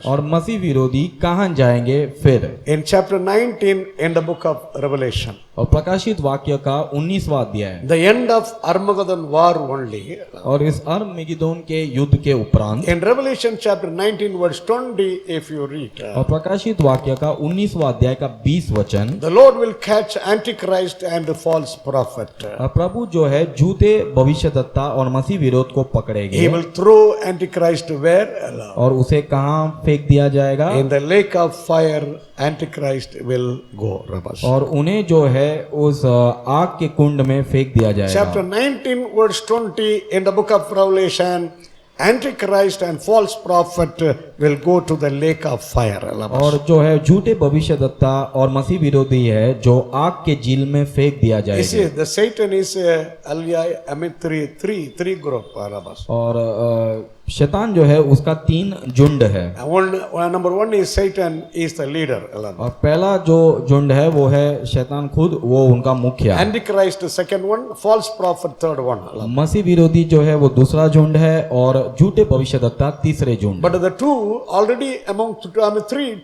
और मसीह विरोधी कहाँ जाएंगे फिर? In chapter 19 in the book of Revelation, और प्रकाशित वाक्य का 19वां अध्याय, the end of Armageddon war only. और इस अरमगिदोन के युद्ध के उपरांत In Revelation chapter 19 verse 20, if you read, और प्रकाशित वाक्य का 19वां अध्याय का 20 वचन, the Lord will catch Antichrist and the false prophet. प्रभु जो है झूठे भविष्यद्वक्ता और मसीह विरोध को पकड़ेंगे। He will throw Antichrist where? और उसे कहाँ फेंक दिया जाएगा? In the lake of fire, Antichrist will go. और उन्हें जो है उस आग के कुंड में फेंक दिया जाएगा। Chapter 19 verse 20 in the book of Revelation, Antichrist and false prophet will go to the lake of fire. और जो है झूठे भविष्यद्वक्ता और मसीह विरोधी है जो आग के झील में फेंक दिया You जाएगा। see, the Satan is three group. और शैतान जो है उसका 3 झुंड है। Number one is Satan is the leader. और पहला जो झुंड है वो है शैतान खुद, वो उनका मुखिया। Antichrist second one, false prophet third one. मसीह विरोधी जो है वो दूसरा झुंड है और झूठे भविष्यद्वक्ता तीसरे झुंड। But the two already among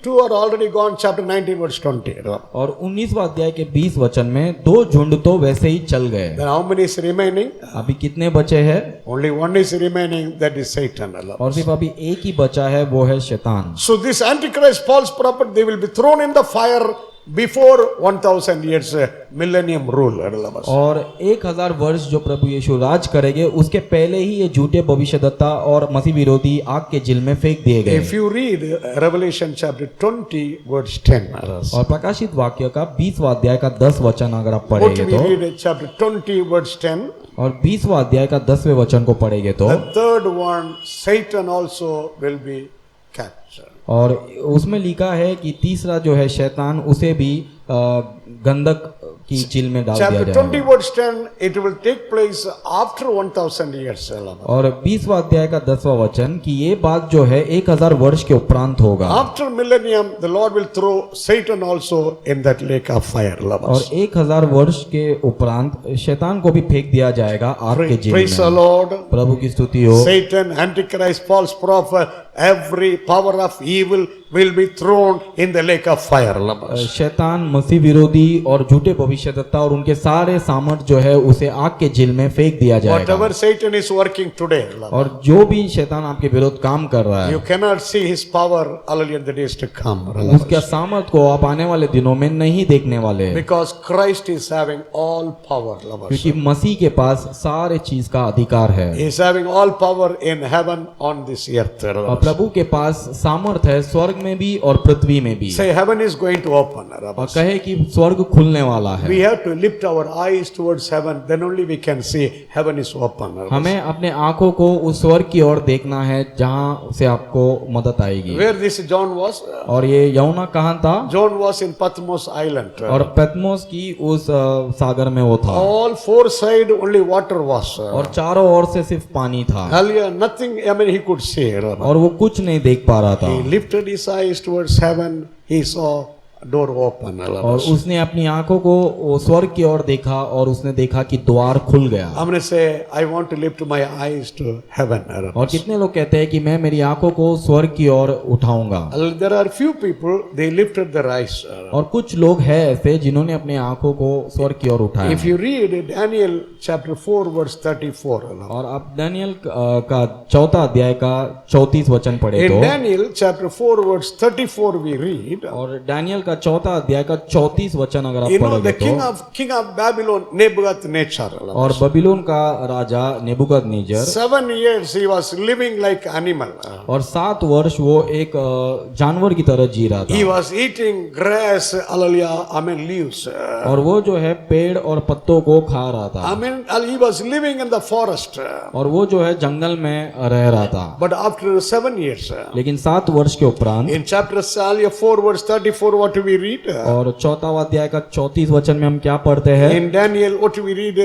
two are already gone. Chapter 19 verse 20. और 19वां अध्याय के 20 वचन में 2 झुंड तो वैसे ही चल गए। Then how many is remaining? अभी कितने बचे हैं? Only one is remaining, that is Satan. और सिर्फ अभी एक ही बचा है, वो है शैतान। So this Antichrist false prophet, they will be thrown in the fire before 1000 years millennium rule. और 1000 वर्ष जो प्रभु यीशु राज करेंगे उसके पहले ही ये झूठे भविष्यद्वक्ता और मसीह विरोधी आग के झील में फेंक दिए गए। If you read Revelation chapter 20 verse 10, और प्रकाशित वाक्य का 20वां अध्याय का 10 वचन अगर आप what पढ़ेंगे we तो, read chapter 20 verse 10, और 20वां अध्याय का 10वें वचन को पढ़ेंगे तो, the third one, Satan also will be captured. और उसमें लिखा है कि तीसरा जो है शैतान, उसे भी गंधक की झील में डाल दिया Chapter 20 जाएगा। verse 10, it will take place after 1000 years. और 20वां अध्याय का 10वां वचन कि ये बात जो है 1000 वर्ष के उपरांत होगा। After millennium, the Lord will throw Satan also in that lake of fire. और 1000 वर्ष के उपरांत शैतान को भी फेंक दिया जाएगा आग के झील Praise the में। Lord. प्रभु की स्तुति हो। Satan, Antichrist, false prophet, every power of evil will be thrown in the lake of fire. शैतान, मसीह विरोधी और झूठे भविष्यद्वक्ता और उनके सारे सामर्थ जो है उसे आग के झील में फेंक दिया जाएगा। Whatever Satan is working today, और जो भी शैतान आपके विरोध काम कर रहा है, you cannot see his power in the days to come. उसके सामर्थ को आप आने वाले दिनों में नहीं देखने वाले, Because Christ is having all power. क्योंकि मसीह के पास सारे चीज का अधिकार है। He is having all power in heaven on this earth. और प्रभु के पास सामर्थ है स्वर्ग में भी और पृथ्वी में भी। Say heaven is going to open. और कहे कि स्वर्ग खुलने वाला है। We have to lift our eyes towards heaven, then only we can see heaven is open. हमें अपने आंखों को उस स्वर्ग की ओर देखना है जहां से आपको मदद आएगी। Where this John was? और ये यूहन्ना कहाँ था? John was in Patmos Island. और पैतमोस की उस सागर में वो था। All four side only water was. और चारों ओर से सिर्फ पानी था। Hallelujah, nothing he could see. और वो कुछ नहीं देख पा रहा था। He lifted his eyes towards heaven. He saw door open. और उसने अपनी आंखों को वो स्वर्ग की ओर देखा और उसने देखा कि द्वार खुल गया। I'm going to say, I want to lift my eyes to heaven. और कितने लोग कहते हैं कि मैं मेरी आंखों को स्वर्ग की ओर उठाऊंगा। There are few people, they lifted their eyes. और कुछ लोग हैं ऐसे जिन्होंने अपने आंखों को स्वर्ग की ओर उठाया। If you read Daniel chapter 4 verse 34. और आप दानियल का 4 अध्याय का 34 वचन पढ़े In तो Daniel chapter 4 verse 34 we read, और दानियल का 4 अध्याय का 34 वचन अगर आप you know, पढ़ोगे the तो king of Babylon, Nebuchadnezzar. और बबीलोन का राजा Nebuchadnezzar 7 years he was living like animal. और 7 वर्ष वो एक जानवर की तरह जी रहा He था was eating grass, hallelujah, I mean leaves. और वो जो है पेड़ और पत्तों को खा रहा था I mean, he was living in the forest. और वो जो है जंगल में रह रहा था। But after 7 years, लेकिन 7 वर्ष के उपरांत in chapter 4 verse 34, what do we read? और 4वां अध्याय का 34 वचन में हम क्या पढ़ते हैं? In Daniel, what do we read?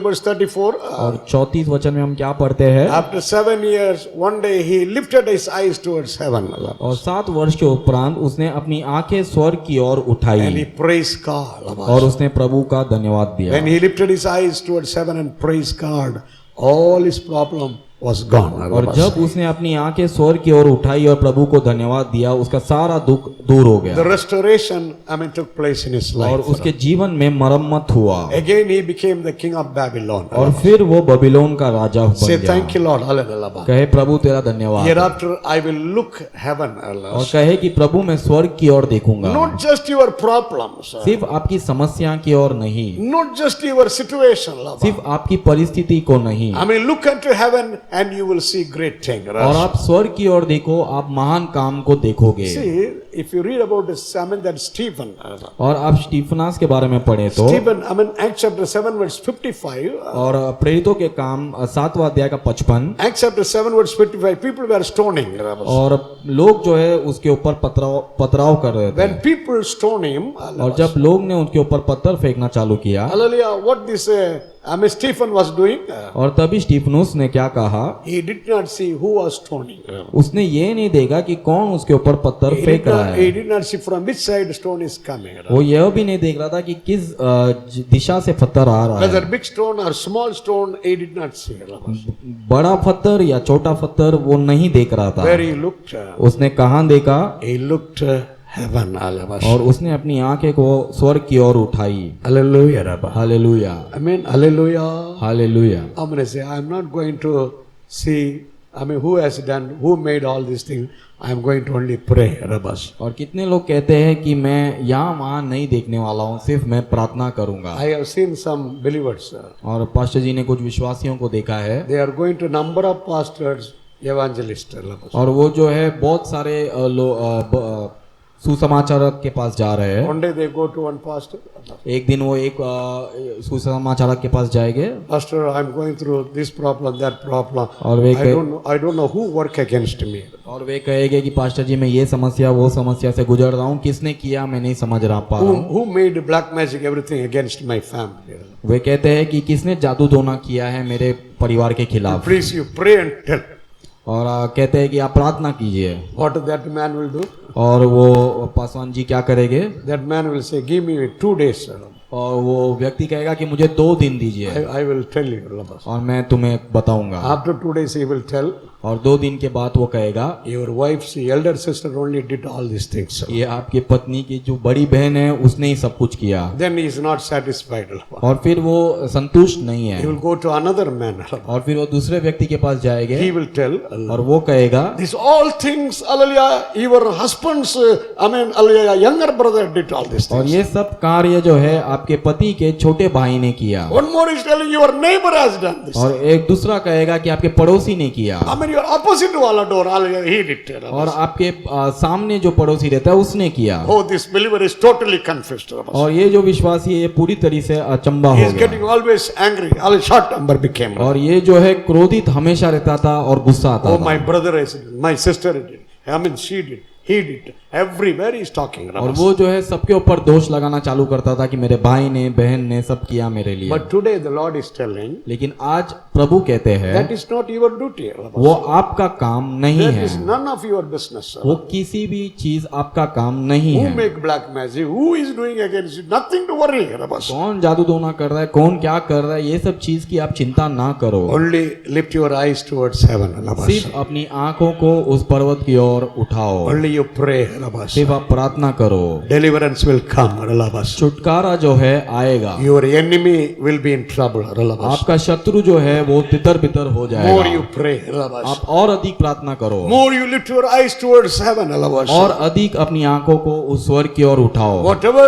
Verse 34. और 34 वचन में हम क्या पढ़ते हैं? After 7 years, one day he lifted his eyes towards heaven. और 7 वर्ष के उपरांत उसने अपनी आंखें स्वर्ग की ओर And he उठाई praised God. और उसने प्रभु का धन्यवाद दिया। When he lifted his eyes towards heaven and praised God, all his problem was gone. और जब उसने अपनी आंखें स्वर्ग की ओर उठाई और प्रभु को धन्यवाद दिया, उसका सारा दुख दूर हो The गया restoration, took place in his और life. उसके जीवन में मरम्मत हुआ Again he became the king of Babylon. और फिर वो बबीलोन का राजा Say बन thank गया। you Lord. Hallelujah. कहे प्रभु तेरा धन्यवाद Hereafter I will look heaven. और कहे कि प्रभु मैं स्वर्ग की ओर देखूंगा, Not just your problems. सिर्फ आपकी समस्या की ओर नहीं, Not just your situation. सिर्फ आपकी परिस्थिति को नहीं, Look unto heaven and you will see great thing. और आप स्वर्ग की ओर देखो, आप महान काम को देखोगे। See, if you read about that Stephen. और आप स्टीफनास के बारे में पढ़े तो Stephen, Acts chapter 7 verse 55. और प्रेरितों के काम 7वां अध्याय का 55 Acts chapter 7 verse 55. People were stoning. और लोग जो है उसके ऊपर पथराव कर रहे थे। When people stone him, और जब लोग ने उनके ऊपर पत्थर फेंकना चालू किया, hallelujah, what this Stephen was doing? और तभी स्टीफनुस ने क्या कहा? He did not see who was stoning. उसने ये नहीं देखा कि कौन उसके ऊपर पत्थर फेंक रहा है। He did not see from which side stone is coming. वो यह भी नहीं देख रहा था कि किस दिशा से पत्थर आ रहा Whether है। big stone or small stone, he did not see. बड़ा पत्थर या छोटा पत्थर वो नहीं देख रहा था। Where he looked, उसने कहाँ देखा? he looked heaven. और उसने अपनी आंखें को स्वर्ग की ओर उठाई। Hallelujah, Rabbi. Hallelujah, Hallelujah. Hallelujah. I'm going to say, I'm not going to see, who has done, who made all these things. I'm going to only pray, Rabbi. और कितने लोग कहते हैं कि मैं यहाँ वहाँ नहीं देखने वाला हूँ, सिर्फ मैं प्रार्थना करूंगा। I have seen some believers. और पास्टर जी ने कुछ विश्वासियों को देखा है, They are going to number of pastors, evangelists. Rabbi. और वो जो है बहुत सारे सुसमाचारक के पास जा रहे हैं। One day they go to one pastor. एक दिन वो एक सुसमाचारक के पास जाएंगे, Pastor, I'm going through this problem, that problem. और वे I don't know who work against me. और वे कहेंगे कि पास्टर जी मैं ये समस्या वो समस्या से गुजर रहा हूँ, किसने किया मैं नहीं समझ रहा पा रहा हूँ। Who made black magic everything against my family? वे कहते हैं कि किसने जादू टोना किया है मेरे परिवार के खिलाफ। Please you pray and tell. और कहते हैं कि आप प्रार्थना कीजिए। What that man will do? और वो पासवान जी क्या करेंगे? That man will say, give me 2 days. और वो व्यक्ति कहेगा कि मुझे 2 दिन दीजिए I will tell you. और मैं तुम्हें बताऊंगा। After 2 days he will tell, और 2 दिन के बाद वो कहेगा your wife's elder sister only did all these things. ये आपकी पत्नी की जो बड़ी बहन है उसने ही सब कुछ किया। Then he is not satisfied. और फिर वो संतुष्ट नहीं He है will go to another man. और फिर वो दूसरे व्यक्ति के पास जाएंगे He will tell, और वो कहेगा these all things, hallelujah, your husband's, hallelujah, younger brother did all these और things. ये सब कार्य जो है आपके पति के छोटे भाई ने किया। One more is telling your neighbor has done this. और एक दूसरा कहेगा कि आपके पड़ोसी ने किया। Your opposite wala door, hallelujah, he did. और आपके सामने जो पड़ोसी रहता है उसने किया। Oh, this believer is totally confused. और ये जो विश्वासी है ये पूरी तरह से अचंबा He हो is getting गया always angry. All short temper became. और ये जो है क्रोधित हमेशा रहता था और गुस्सा आता Oh, था। my brother is, my sister did. She did. He did. Everywhere he's talking. और वो जो है सबके ऊपर दोष लगाना चालू करता था कि मेरे भाई ने बहन ने सब किया मेरे लिए। But today the Lord is telling लेकिन आज प्रभु कहते हैं that is not your duty. वो आपका काम नहीं That है, is none of your business. वो किसी भी चीज आपका काम नहीं Who है। make black magic? Who is doing against you? Nothing to worry. कौन जादू टोना कर रहा है, कौन क्या कर रहा है, ये सब चीज की आप चिंता ना करो। Only lift your eyes towards heaven. सिर्फ अपनी आंखों को उस पर्वत की ओर उठाओ, Only you pray. सिर्फ आप प्रार्थना करो, Deliverance will come. छुटकारा जो है आएगा। Your enemy will be in trouble. आपका शत्रु जो है वो तितर बितर हो More जाएगा। you pray. आप और अधिक प्रार्थना करो, More you lift your eyes towards heaven. और अधिक अपनी आंखों को उस स्वर्ग की ओर उठाओ। Whatever,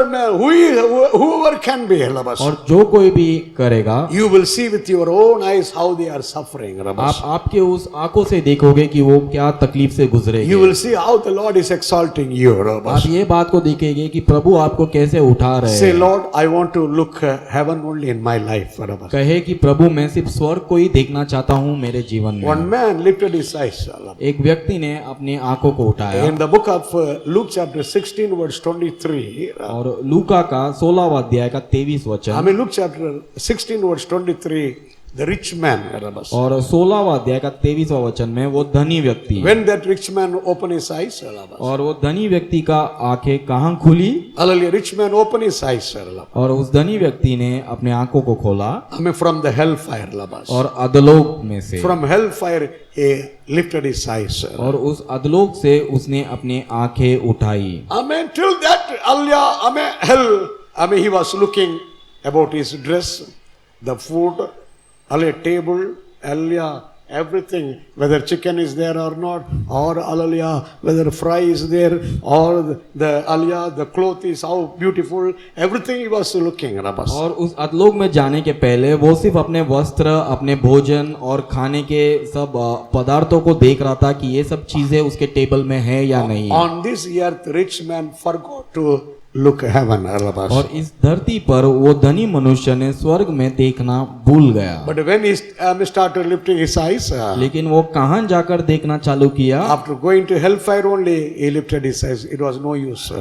whoever can be. और जो कोई भी करेगा, You will see with your own eyes how they are suffering. आप आपके उस आंखों से देखोगे कि वो क्या तकलीफ से गुजरेगी। You will see how the Lord is exalting you. आप ये बात को देखेंगे कि प्रभु आपको कैसे उठा रहे Say, हैं। Lord, I want to look heaven only in my life. कहे कि प्रभु मैं सिर्फ स्वर्ग को ही देखना चाहता हूँ मेरे जीवन One में। man lifted his eyes. एक व्यक्ति ने अपनी आंखों को उठाया In the book of Luke chapter 16 verse 23. और लूका का 16वां अध्याय का 23 I वचन mean Luke chapter 16 verse 23. The rich man. और 16वां अध्याय का 23वां वचन में वो धनी व्यक्ति, When that rich man opened his eyes. और वो धनी व्यक्ति का आंखें कहाँ खुली, Hallelujah. Rich man opened his eyes. और उस धनी व्यक्ति ने अपने आंखों को खोला I mean from the hellfire. और अधलोक में से, From hellfire he lifted his eyes. और उस अधलोक से उसने अपनी आंखें उठाई। Amen. Till that, Hallelujah. Amen. Hell. I mean he was looking about his dress, the food, Hallelujah, table, Hallelujah, everything, whether chicken is there or not, or Hallelujah, whether fry is there, or the Hallelujah, the cloth is how beautiful, everything he was looking. और उस अधलोक में जाने के पहले वो सिर्फ अपने वस्त्र, अपने भोजन और खाने के सब पदार्थों को देख रहा था कि ये सब चीजें उसके टेबल में है या नहीं। On this earth, rich man forgot to look heaven. और इस धरती पर वो धनी मनुष्य ने स्वर्ग में देखना भूल गया। But when he started lifting his eyes, लेकिन वो कहाँ जाकर देखना चालू किया, after going to hellfire only, he lifted his eyes. It was no use.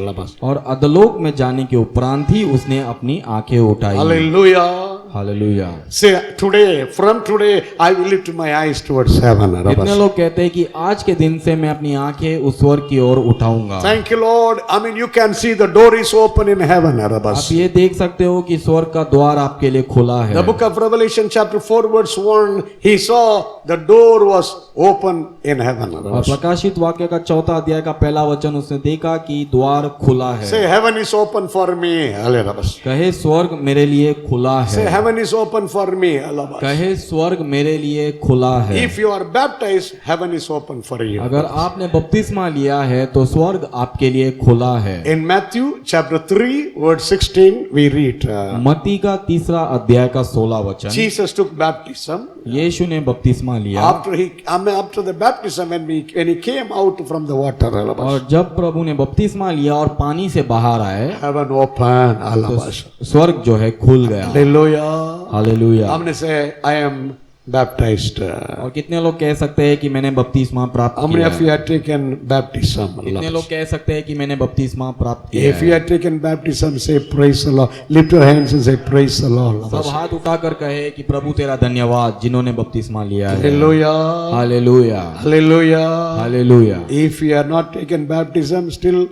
और अधलोक में जाने के उपरांत ही उसने अपनी आंखें उठाई। Hallelujah. Hallelujah. Say today, from today, I will lift my eyes towards heaven. कितने लोग कहते हैं कि आज के दिन से मैं अपनी आंखें उस स्वर्ग की ओर उठाऊंगा। Thank you, Lord. I mean, you can see the door is open in heaven. आप ये देख सकते हो कि स्वर्ग का द्वार आपके लिए खुला है। The book of Revelation chapter 4 verse 1, he saw the door was open in heaven. और प्रकाशित वाक्य का 4 अध्याय का पहला वचन उसने देखा कि द्वार खुला है। Say heaven is open for me. Hallelujah. कहे स्वर्ग मेरे लिए खुला Say है। heaven is open for me. Hallelujah. कहे स्वर्ग मेरे लिए खुला है। If you are baptized, heaven is open for you. अगर आपने बपतिस्मा लिया है तो स्वर्ग आपके लिए खुला है। In Matthew chapter 3 verse 16 we read, मत्ती का 3 अध्याय का 16 वचन, Jesus took baptism. यीशु ने बपतिस्मा लिया After the baptism when he came out from the water, और जब प्रभु ने बपतिस्मा लिया और पानी से बाहर आए heaven open. तो स्वर्ग जो है खुल गया। Hallelujah. हालेलुया। हमने say I am baptized. और कितने लोग कह सकते हैं कि मैंने बपतिस्मा प्राप्त How many किया of you है? have taken baptism? कितने लोग कह सकते हैं कि मैंने बपतिस्मा प्राप्त किया If you है? have taken baptism, say praise the Lord. Lift your hands and say praise the Lord. सब हाथ उठाकर कहे कि प्रभु तेरा धन्यवाद जिन्होंने बपतिस्मा लिया है। Hallelujah. Hallelujah. Hallelujah. Hallelujah. If you are not taken baptism, still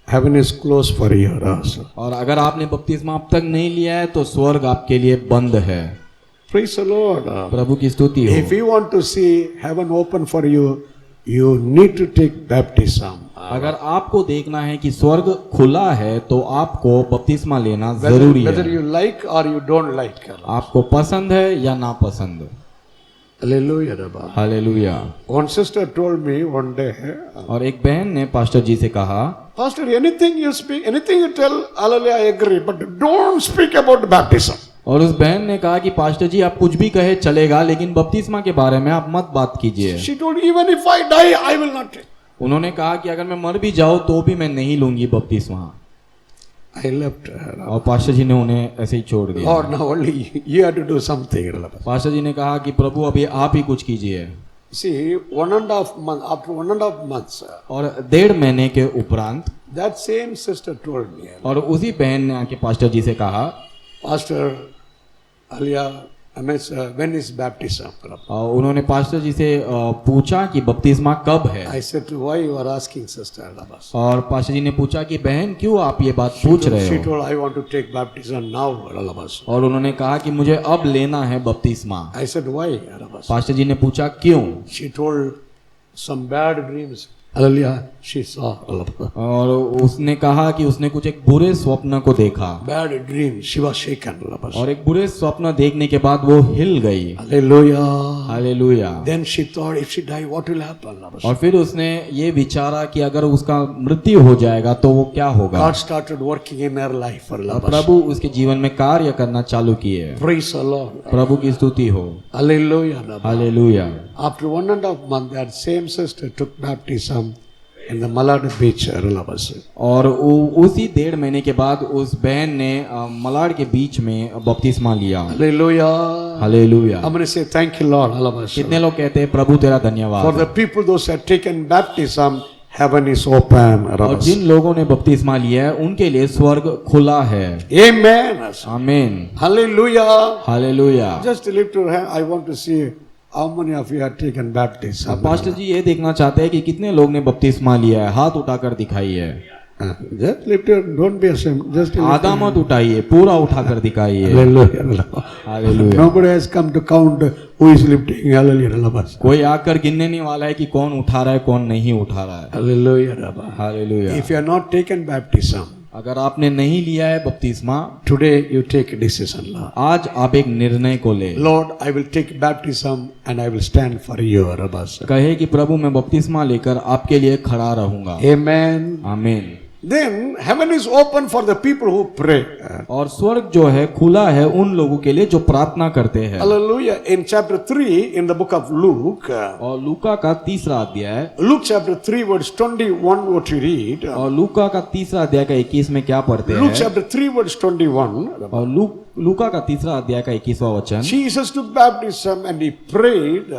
heaven is closed for you also. और अगर आपने बपतिस्मा अब तक नहीं लिया है तो स्वर्ग आपके लिए बंद है। Praise the Lord. प्रभु की स्तुति हो। If you want to see heaven open for you, you need to take baptism. अगर आपको देखना है कि स्वर्ग खुला है तो आपको बपतिस्मा लेना जरूरी Whether है। you like or you don't like. आपको पसंद है या नापसंद। Hallelujah. Rabba. Hallelujah. One sister told me one day, और एक बहन ने पास्टर जी से कहा, Pastor, anything you speak, anything you tell, hallelujah, I agree, but don't speak about baptism. और उस बहन ने कहा कि पास्टर जी आप कुछ भी कहे चलेगा लेकिन बपतिस्मा के बारे में आप मत बात कीजिए। She told, even if I die, I will not take. उन्होंने कहा कि अगर मैं मर भी जाऊं तो भी मैं नहीं लूंगी बपतिस्मा। I left her. और पास्टर जी ने उन्हें ऐसे ही छोड़ दिया। Lord, now only you have to do something. Pastor ji ने कहा कि प्रभु अभी आप ही कुछ कीजिए। See, 1.5 month, after 1.5 months, और 1.5 महीने के उपरांत that same sister told me, और उसी बहन ने आके पास्टर जी से कहा, Pastor Alia, when is baptism? उन्होंने पास्टर जी से पूछा कि बपतिस्मा कब है। I said, why you are asking, Sister Alabas? और पास्टर जी ने पूछा कि बहन क्यों आप ये बात पूछ रहे She हो। told, I want to take baptism now, Alabas. और उन्होंने कहा कि मुझे अब लेना है बपतिस्मा। I said, why, Alabas? Pastor ji ने पूछा क्यों। She told some bad dreams. Hallelujah. She saw, Alabas. और उसने कहा कि उसने कुछ एक बुरे स्वप्न को देखा Bad dream. She was shaken, Alabas. और एक बुरे स्वप्न देखने के बाद वो हिल गई। Hallelujah. Hallelujah. Then she thought, if she die, what will happen, Alabas? और फिर उसने ये विचारा कि अगर उसका मृत्यु हो जाएगा तो वो क्या होगा। God started working in her life, Alabas. प्रभु उसके जीवन में कार्य करना चालू किए। Praise the Lord. प्रभु की स्तुति हो। Hallelujah. Alabas. Hallelujah. After 1.5 months, that same sister took baptism in the Malad beach, Alabas. और उसी 1.5 महीने के बाद उस बहन ने मलाड के बीच में बपतिस्मा लिया। Hallelujah. Hallelujah. I'm going to say thank you, Lord. Alabas. कितने लोग कहते हैं प्रभु तेरा For धन्यवाद। the people those who have taken baptism, heaven is open. और Alabas. जिन लोगों ने बपतिस्मा लिया है उनके लिए स्वर्ग खुला है। Amen. आमीन। Hallelujah. Hallelujah. Just lift your hand. I want to see how many of you have taken baptism. Pastor ji ये देखना चाहते हैं कि कितने लोग ने बपतिस्मा लिया है। हाथ उठाकर दिखाइए। Just lift your. Don't be ashamed. Just lift आधा your मत उठाइए, पूरा उठाकर दिखाइए। Hallelujah. Hallelujah. Nobody has come to count who is lifting. Hallelujah. Alabas. कोई आकर गिनने नहीं वाला है कि कौन उठा रहा है कौन नहीं उठा रहा है। Hallelujah. Alabas. Hallelujah. If you are not taken baptism, अगर आपने नहीं लिया है बपतिस्मा, today you take a decision, Lord. आज आप एक निर्णय को ले। Lord, I will take baptism and I will stand for you, Alabas. कहे कि प्रभु मैं बपतिस्मा लेकर आपके लिए खड़ा रहूंगा। Amen. आमीन। Then heaven is open for the people who pray. और स्वर्ग जो है खुला है उन लोगों के लिए जो प्रार्थना करते हैं। Hallelujah. In chapter 3 in the book of Luke, और लूका का 3रा अध्याय, Luke chapter 3 verse 21 what you read. और लूका का 3रा अध्याय का 21 में क्या पढ़ते Luke हैं। chapter 3 verse 21. और लूका का 3रा अध्याय का 21वां वचन। Jesus took baptism and he prayed.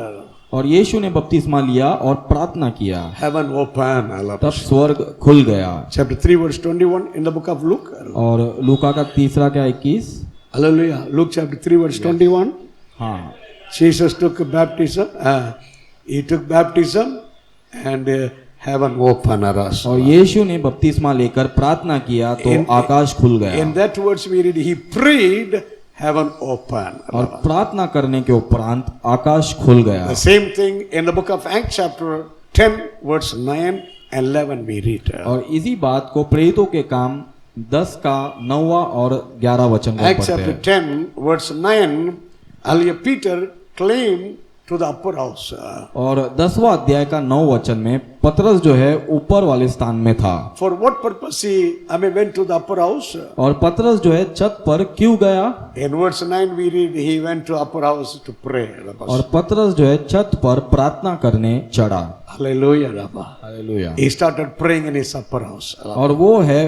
और यीशु ने बपतिस्मा लिया और प्रार्थना किया, Heaven open. तब स्वर्ग खुल गया। Chapter 3 verse 21 in the book of Luke. और लूका का 3रा क्या 21। Hallelujah. Luke chapter 3 verse 21. हाँ। Jesus took baptism. He took baptism and heaven opened us. और यीशु ने बपतिस्मा लेकर प्रार्थना किया तो आकाश खुल गया। In that words we read, he prayed, heaven opened. और प्रार्थना करने के उपरांत आकाश खुल गया। The same thing in the book of Acts chapter 10 verse 9 and 11 we read. और इसी बात को प्रेरितों के काम 10 का 9वां और 11 वचन में Acts पढ़ते chapter हैं। 10 verse 9, earlier Peter claimed to the upper house. और 10वां अध्याय का 9 वचन में पतरस जो है ऊपर वाले स्थान में था। For what purpose he went to the upper house? और पतरस जो है छत पर क्यों गया। In verse 9 we read, he went to upper house to pray. और पतरस जो है छत पर प्रार्थना करने चढ़ा। Hallelujah. Rabba. Hallelujah. He started praying in his upper house. और वो है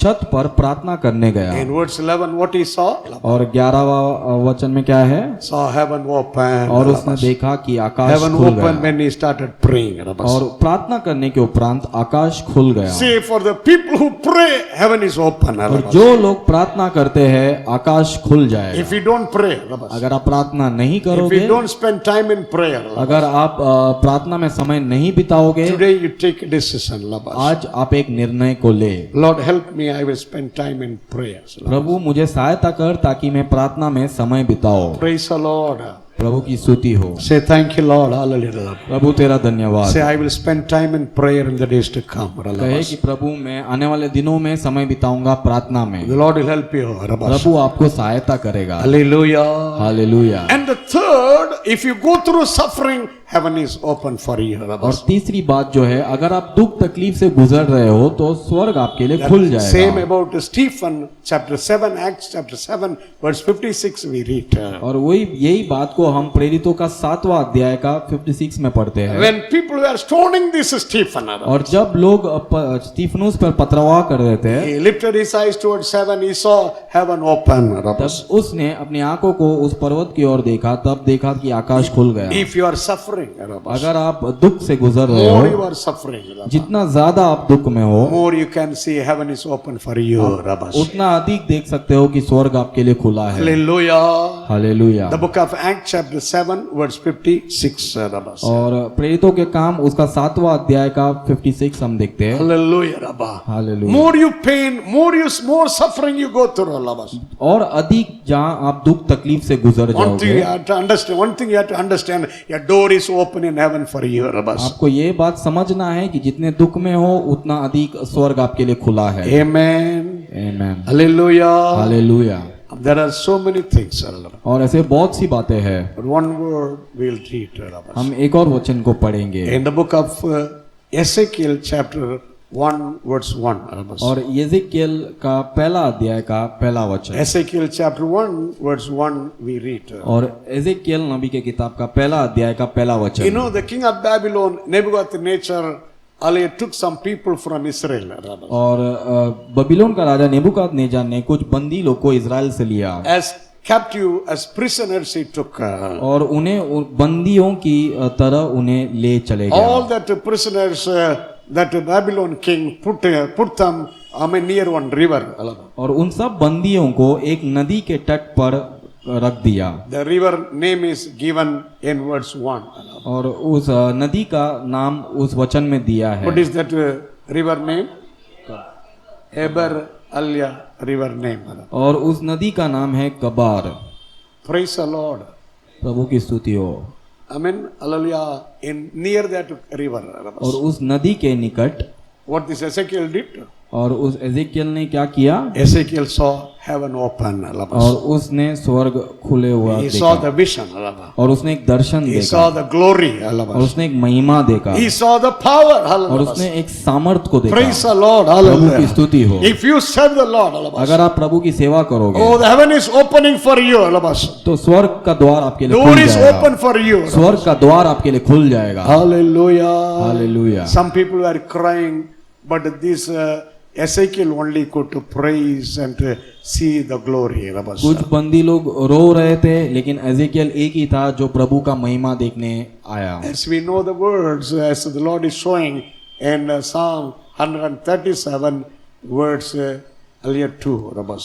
छत पर प्रार्थना करने गया। In verse 11 what he saw? और 11वां वचन में क्या है। Saw heaven open. और उसने देखा कि आकाश Heaven खुल open गया। when he started praying. और प्रार्थना करने के उपरांत आकाश खुल गया। See, for the people who pray, heaven is open. और जो लोग प्रार्थना करते हैं आकाश खुल जाएगा। If you don't pray, अगर आप प्रार्थना नहीं if करोगे, you don't spend time in prayer, अगर आप प्रार्थना में समय नहीं बिताओगे, today you take a decision. आज आप एक निर्णय को ले। Lord help me, I will spend time in prayers. प्रभु मुझे सहायता कर ताकि मैं प्रार्थना में समय बिताओ। Praise the Lord. प्रभु की स्तुति हो। Say thank you, Lord. Hallelujah. प्रभु तेरा धन्यवाद। Say I will spend time in prayer in the days to come. कहे कि प्रभु मैं आने वाले दिनों में समय बिताऊंगा प्रार्थना में। The Lord will help you. प्रभु आपको सहायता करेगा। Hallelujah. Hallelujah. And the third, if you go through suffering, heaven is open for you. और तीसरी बात जो है, अगर आप दुख तकलीफ से गुजर रहे हो तो स्वर्ग आपके लिए खुल Same जाएगा। about Stephen, chapter 7, Acts chapter 7, verse 56 we read. और वही यही बात को हम प्रेरितों का 7वां अध्याय का 56 में पढ़ते हैं। When people were stoning this Stephen, और जब लोग स्टीफनुस पर पथरवाह कर रहे थे, he lifted his eyes towards heaven, he saw heaven open. तब उसने अपनी आंखों को उस पर्वत की ओर देखा, तब देखा कि आकाश खुल गया। If you are suffering suffering, अगर आप दुख से गुजर रहे more you हो, are suffering, जितना ज्यादा आप दुख में हो, more you can see heaven is open for you. उतना अधिक देख सकते हो कि स्वर्ग आपके लिए खुला है। Hallelujah. Hallelujah. The book of Acts chapter 7 verse 56. और प्रेरितों के काम उसका 7वां अध्याय का 56 हम देखते हैं। Hallelujah. Rabba. Hallelujah. More you pain, more suffering you go through. और अधिक जहाँ आप दुख तकलीफ से गुजर One thing you जाओगे, have to understand. One thing you have to understand. Your door is open in heaven for you. आपको ये बात समझना है कि जितने दुख में हो उतना अधिक स्वर्ग आपके लिए खुला है। Amen. Amen. Hallelujah. Hallelujah. There are so many things. और ऐसे बहुत सी बातें हैं। But one word we'll read. हम एक और वचन को पढ़ेंगे In the book of Ezekiel chapter 1 verse 1. और यెజెకియెల్ का पहला अध्याय का पहला वचन। Ezekiel chapter 1 verse 1 we read. और यెజెకియెल नबी के किताब का पहला अध्याय का पहला You वचन। know the king of Babylon, Nebuchadnezzar, Ali took some people from Israel. और बबीलोन का राजा नेबुकदनेस्सर ने कुछ बंदी लोग को इजराइल से लिया As captive, as prisoners he took. और उन्हें बंदियों की तरह उन्हें ले चले All गया। that prisoners that Babylon king put them near one river. और उन सब बंदियों को एक नदी के तट पर रख दिया। The river name is given in verse 1. और उस नदी का नाम उस वचन में दिया है। What is that river name? Eber Alia river name. और उस नदी का नाम है कबार। Praise the Lord. प्रभु की स्तुति हो। Amen. Hallelujah. In near that river. और उस नदी के निकट What this Ezekiel did? और उस एजेकियल ने क्या किया? Ezekiel saw heaven open. और उसने स्वर्ग खुले हुआ He saw देखा। the vision. और उसने एक दर्शन He देखा। saw the glory. और उसने एक महिमा देखा। He saw the power. और उसने एक सामर्थ को देखा। Praise the Lord. प्रभु की Hallelujah. स्तुति हो। If you serve the Lord, अगर आप प्रभु की सेवा करोगे, oh, the heaven is opening for you. तो स्वर्ग का द्वार आपके लिए Door खुल is जाएगा। open for you. स्वर्ग का द्वार आपके लिए खुल जाएगा। Hallelujah. Hallelujah. Some people were crying, but this Ezekiel only could to praise and to see the glory. कुछ बंदी लोग रो रहे थे, लेकिन एजेकियल एक ही था जो प्रभु का महिमा देखने आया। As we know the words, as the Lord is showing in Psalm 137 verse earlier 2.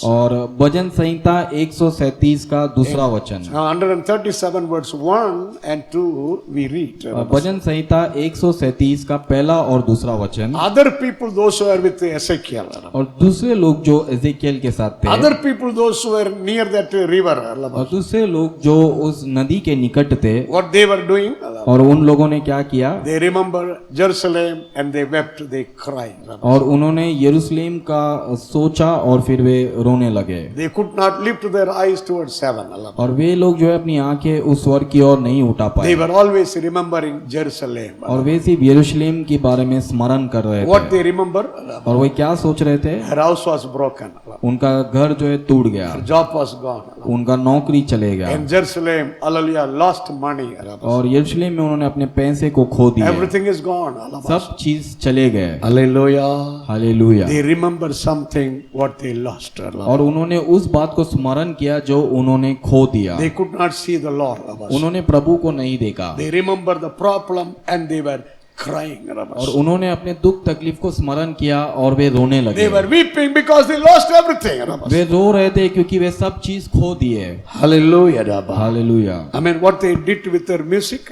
और भजन संहिता 137 का दूसरा वचन। 137 verse 1 and 2 we read. भजन संहिता 137 का पहला और दूसरा वचन। Other people, those who are with Ezekiel. और दूसरे लोग जो एजेकियल के साथ थे, Other people, those who were near that river. और दूसरे लोग जो उस नदी के निकट थे, What they were doing? और उन लोगों ने क्या किया? They remember Jerusalem and they wept, they cried. और उन्होंने यरूशलेम का सोचा और फिर वे रोने लगे। They could not lift their eyes towards heaven. और वे लोग जो है अपनी आंखें उस स्वर्ग की ओर नहीं उठा They पाए, were always remembering Jerusalem. और वे सिर्फ यरूशलेम के बारे में स्मरण कर रहे What थे। they remember? और वे क्या सोच रहे थे? Her house was broken. उनका घर जो है टूट गया, Her job was gone. उनका नौकरी चले गया, In Jerusalem, hallelujah, lost money. और यरूशलेम में उन्होंने अपने पैसे को खो दिया। Everything is gone. सब चीज चले गए। Hallelujah. Hallelujah. They remember something what they lost. और उन्होंने उस बात को स्मरण किया जो उन्होंने खो दिया। They could not see the Lord. उन्होंने प्रभु को नहीं देखा, They remember the problem and they were crying. और उन्होंने अपने दुख तकलीफ को स्मरण किया और वे रोने They लगे। were weeping because they lost everything. वे रो रहे थे क्योंकि वे सब चीज खो दिए। Hallelujah. Hallelujah. I mean, what they did with their music.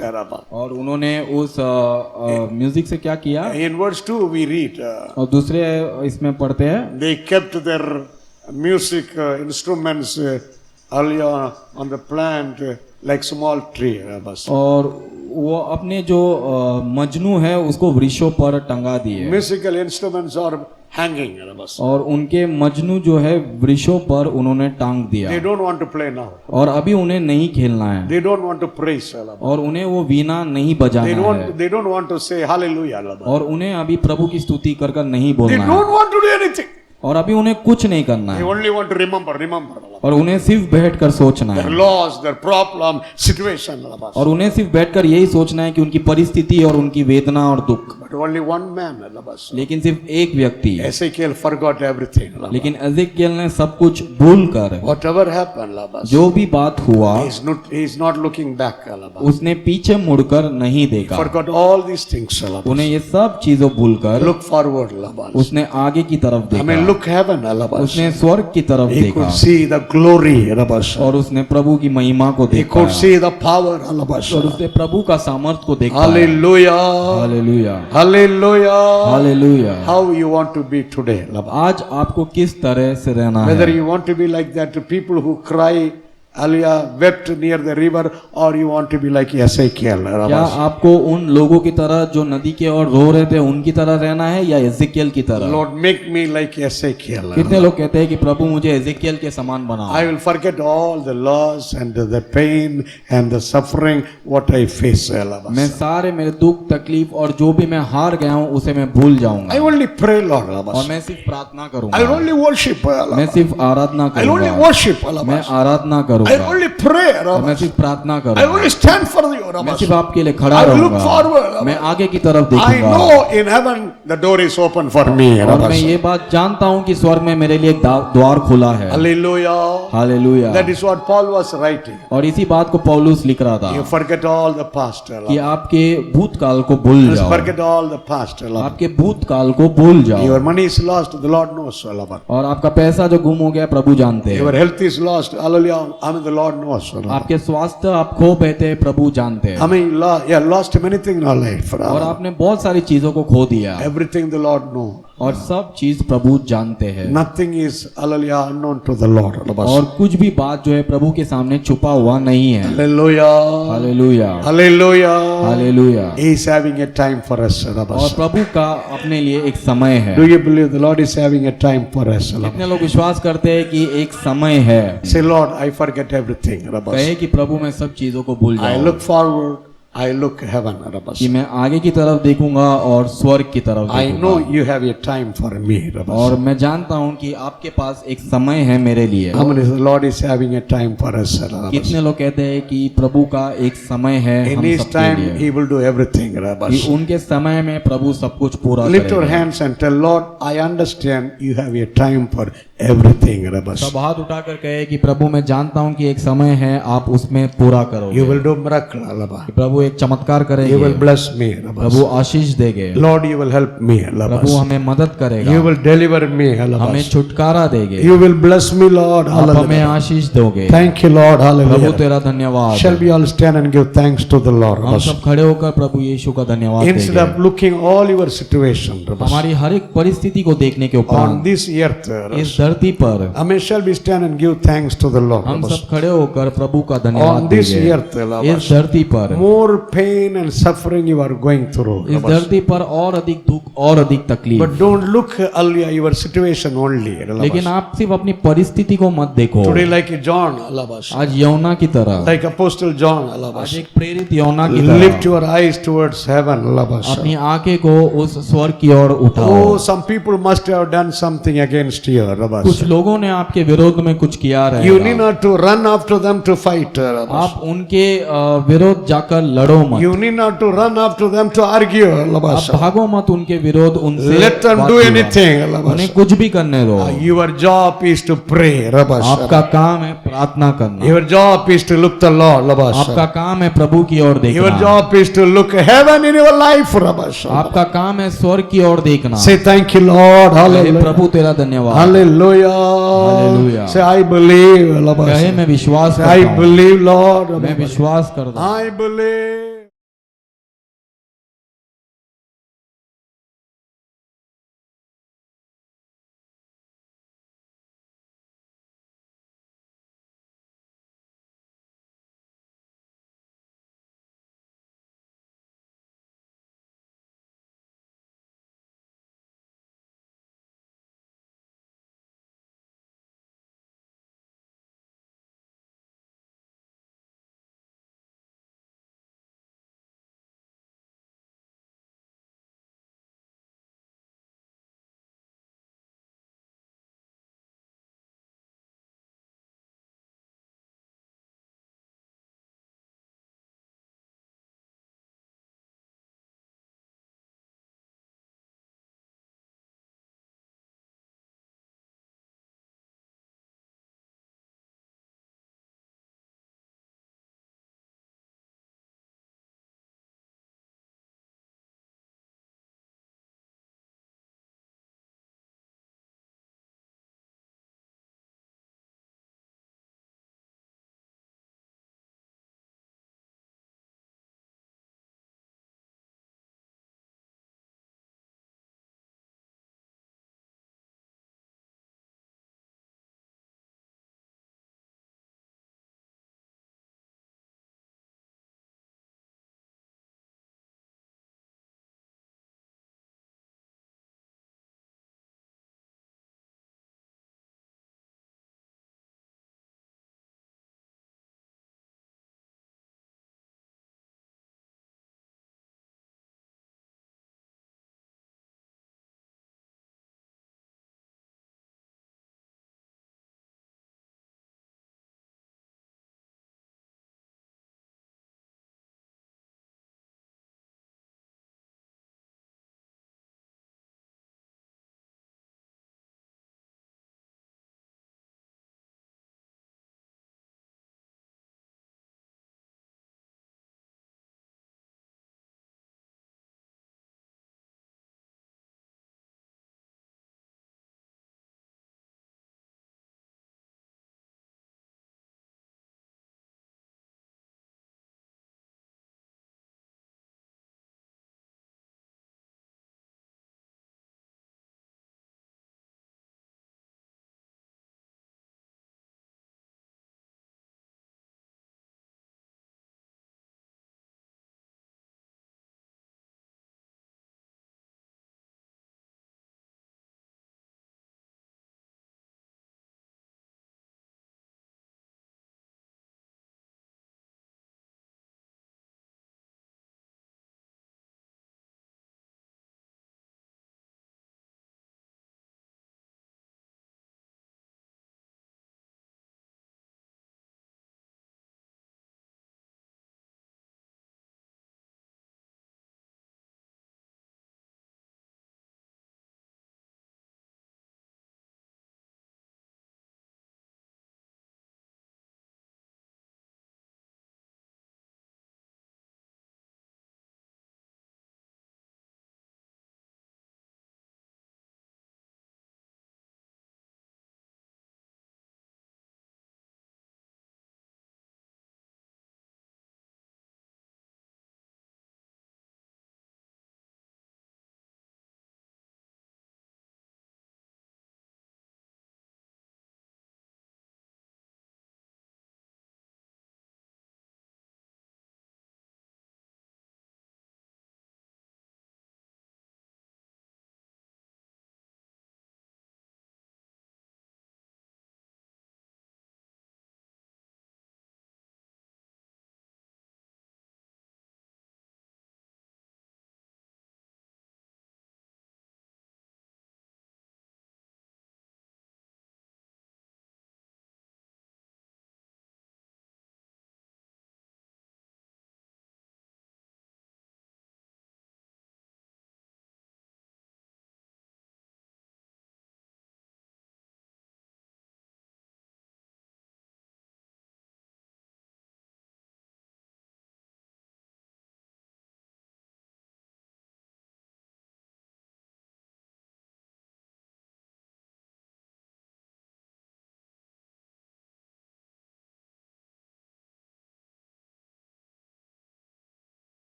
और उन्होंने उस म्यूजिक से क्या किया? In verse 2 we read, और दूसरे इसमें पढ़ते हैं, they kept their music instruments earlier on the plant like small tree. और वो अपने जो मजनू है उसको वृक्षों पर टंगा दिए। Musical instruments are hanging. और उनके मजनू जो है वृक्षों पर उन्होंने टांग दिया। They don't want to play now. और अभी उन्हें नहीं खेलना है, They don't want to praise. और उन्हें वो वीणा नहीं बजाना है, They don't want to say hallelujah. और उन्हें अभी प्रभु की स्तुति कर कर नहीं They बोलना don't है, want to do anything. और अभी उन्हें कुछ नहीं करना They है, only want to remember. और उन्हें सिर्फ बैठकर सोचना Their है, loss, their problem, situation. और उन्हें सिर्फ बैठकर यही सोचना है कि उनकी परिस्थिति और उनकी वेदना और दुख। But But only one man, Labas. लेकिन सिर्फ एक व्यक्ति, Ezekiel forgot everything. Labas. लेकिन एजेकियल ने सब कुछ भूल कर, Whatever happened, Labas. जो भी बात हुआ, He is not looking back, Labas. उसने पीछे मुड़कर नहीं देखा, Forgot all these things, Labas. उन्हें ये सब चीजों भूल कर Look forward, Labas. उसने आगे की तरफ I mean, देखा, look heaven, Labas. उसने स्वर्ग की तरफ He देखा could see the glory, Labas. और उसने प्रभु की महिमा को He देखा could see the power, Labas. और उसने प्रभु का सामर्थ को देखा। Hallelujah. Hallelujah, Hallelujah. Hallelujah. How you want to be today, Labas. आज आपको किस तरह से रहना Whether है, you want to be like that, people who cry, Aliyah wept near the river, or you want to be like Ezekiel. क्या Labas. आपको उन लोगों की तरह जो नदी के ओर रो रहे थे उनकी तरह रहना है या एजेकियल की तरह? Lord, make me like Ezekiel. कितने लोग कहते हैं कि प्रभु मुझे एजेकियल के समान बनाओ, I will forget all the loss and the pain and the suffering what I face. मैं Labas. सारे मेरे दुख तकलीफ और जो भी मैं हार गया हूँ उसे मैं भूल I जाऊंगा only pray, Lord. और Labas. मैं सिर्फ प्रार्थना I will करूंगा, only worship. मैं सिर्फ आराधना I will only करूंगा, worship. मैं Labas. आराधना I will करूंगा only pray. और मैं Labas. सिर्फ प्रार्थना I will करूंगा, only stand for you. मैं Labas. सिर्फ आपके लिए खड़ा I will look रहूंगा, forward. मैं आगे की तरफ I देखूंगा know in heaven the door is open for me. और मैं Labas. ये बात जानता हूँ कि स्वर्ग में मेरे लिए एक द्वार खुला है। Hallelujah. Hallelujah. That is what Paul was writing. और इसी बात को पौलुस लिख रहा था You forget all the past. कि आपके भूतकाल को भूल Just जाओ, forget all the past. आपके भूतकाल को भूल जाओ। Your money is lost. The Lord knows. Labas. और आपका पैसा जो गुम हो गया प्रभु जानते Your हैं, health is lost. Hallelujah. I mean, the Lord knows. आपके स्वास्थ्य आप खो बैठे हैं, प्रभु जानते I हैं। mean, you have lost many things in our life. और आपने बहुत सारी चीजों को खो दिया Everything the Lord knows. और सब चीज प्रभु जानते हैं Nothing is, hallelujah, unknown to the Lord. और कुछ भी बात जो है प्रभु के सामने छुपा हुआ नहीं है। Hallelujah. Hallelujah, Hallelujah. Hallelujah. He is having a time for us. और प्रभु का अपने लिए एक समय है। Do you believe the Lord is having a time for us? कितने लोग विश्वास करते हैं कि एक समय है? Say, Lord, I forget everything. कहे कि प्रभु मैं सब चीजों को भूल I जाऊं, look forward. I look heaven. कि मैं आगे की तरफ देखूंगा और स्वर्ग की तरफ I know देखूंगा। you have a time for me. और मैं जानता हूं कि आपके पास एक समय है मेरे लिए। How many the Lord is having a time for us? कितने लोग कहते हैं कि प्रभु का एक समय है In हम His सबके time, लिए, He will do everything. कि उनके समय में प्रभु सब कुछ पूरा Lift your करेगा। hands and tell, Lord, I understand you have a time for everything. सब हाथ उठाकर कहे कि प्रभु मैं जानता हूं कि एक समय है, आप उसमें पूरा करोगे। You will do miracle. कि प्रभु एक चमत्कार You will करेंगे, bless me. प्रभु आशीष देंगे, Lord, you will help me. प्रभु हमें मदद करेगा, You will deliver me. हमें छुटकारा देगे, You will bless me, Lord. आप हमें Hallelujah. आशीष दोगे। Thank you, Lord. Prabhu Hallelujah. तेरा धन्यवाद। Shall we all stand and give thanks to the Lord? हम सब खड़े होकर प्रभु यीशु का धन्यवाद Instead देंगे। of looking all your situation हमारी हर एक परिस्थिति को देखने के on उपरांत this earth, इस धरती पर I mean, shall we stand and give thanks to the Lord? हम सब खड़े होकर प्रभु का धन्यवाद On this देंगे। earth, इस धरती पर, more pain and suffering you are going through. इस धरती पर और अधिक दुख और अधिक तकलीफ, But don't look only at your situation only. लेकिन आप सिर्फ अपनी परिस्थिति को मत देखो। Today, like John, आज यौना की तरह, like Apostle John, आज एक प्रेरित यौना की lift तरह your eyes towards heaven. अपनी आंखें को उस स्वर्ग की ओर उठाओ। Oh, some people must have done something against you. कुछ लोगों ने आपके विरोध में कुछ किया You need रहेगा, not to run after them to fight. आप उनके विरोध जाकर लड़ो मत, You need not to run after them to argue. आप भागो मत उनके विरोध, उनसे Let them बात do विवाद। anything. उन्हें कुछ भी करने दो। Your job is to pray. आपका काम है प्रार्थना करना, Your job is to look the Lord. आपका काम है प्रभु की ओर Your देखना, job is to look heaven in your life. आपका काम है स्वर्ग की ओर देखना। Say thank you, Lord. कहे Hallelujah. प्रभु तेरा धन्यवाद, Hallelujah. Hallelujah. Say I believe. कहे मैं विश्वास Say I करता हूँ, believe, Lord. मैं विश्वास करता हूँ। I believe.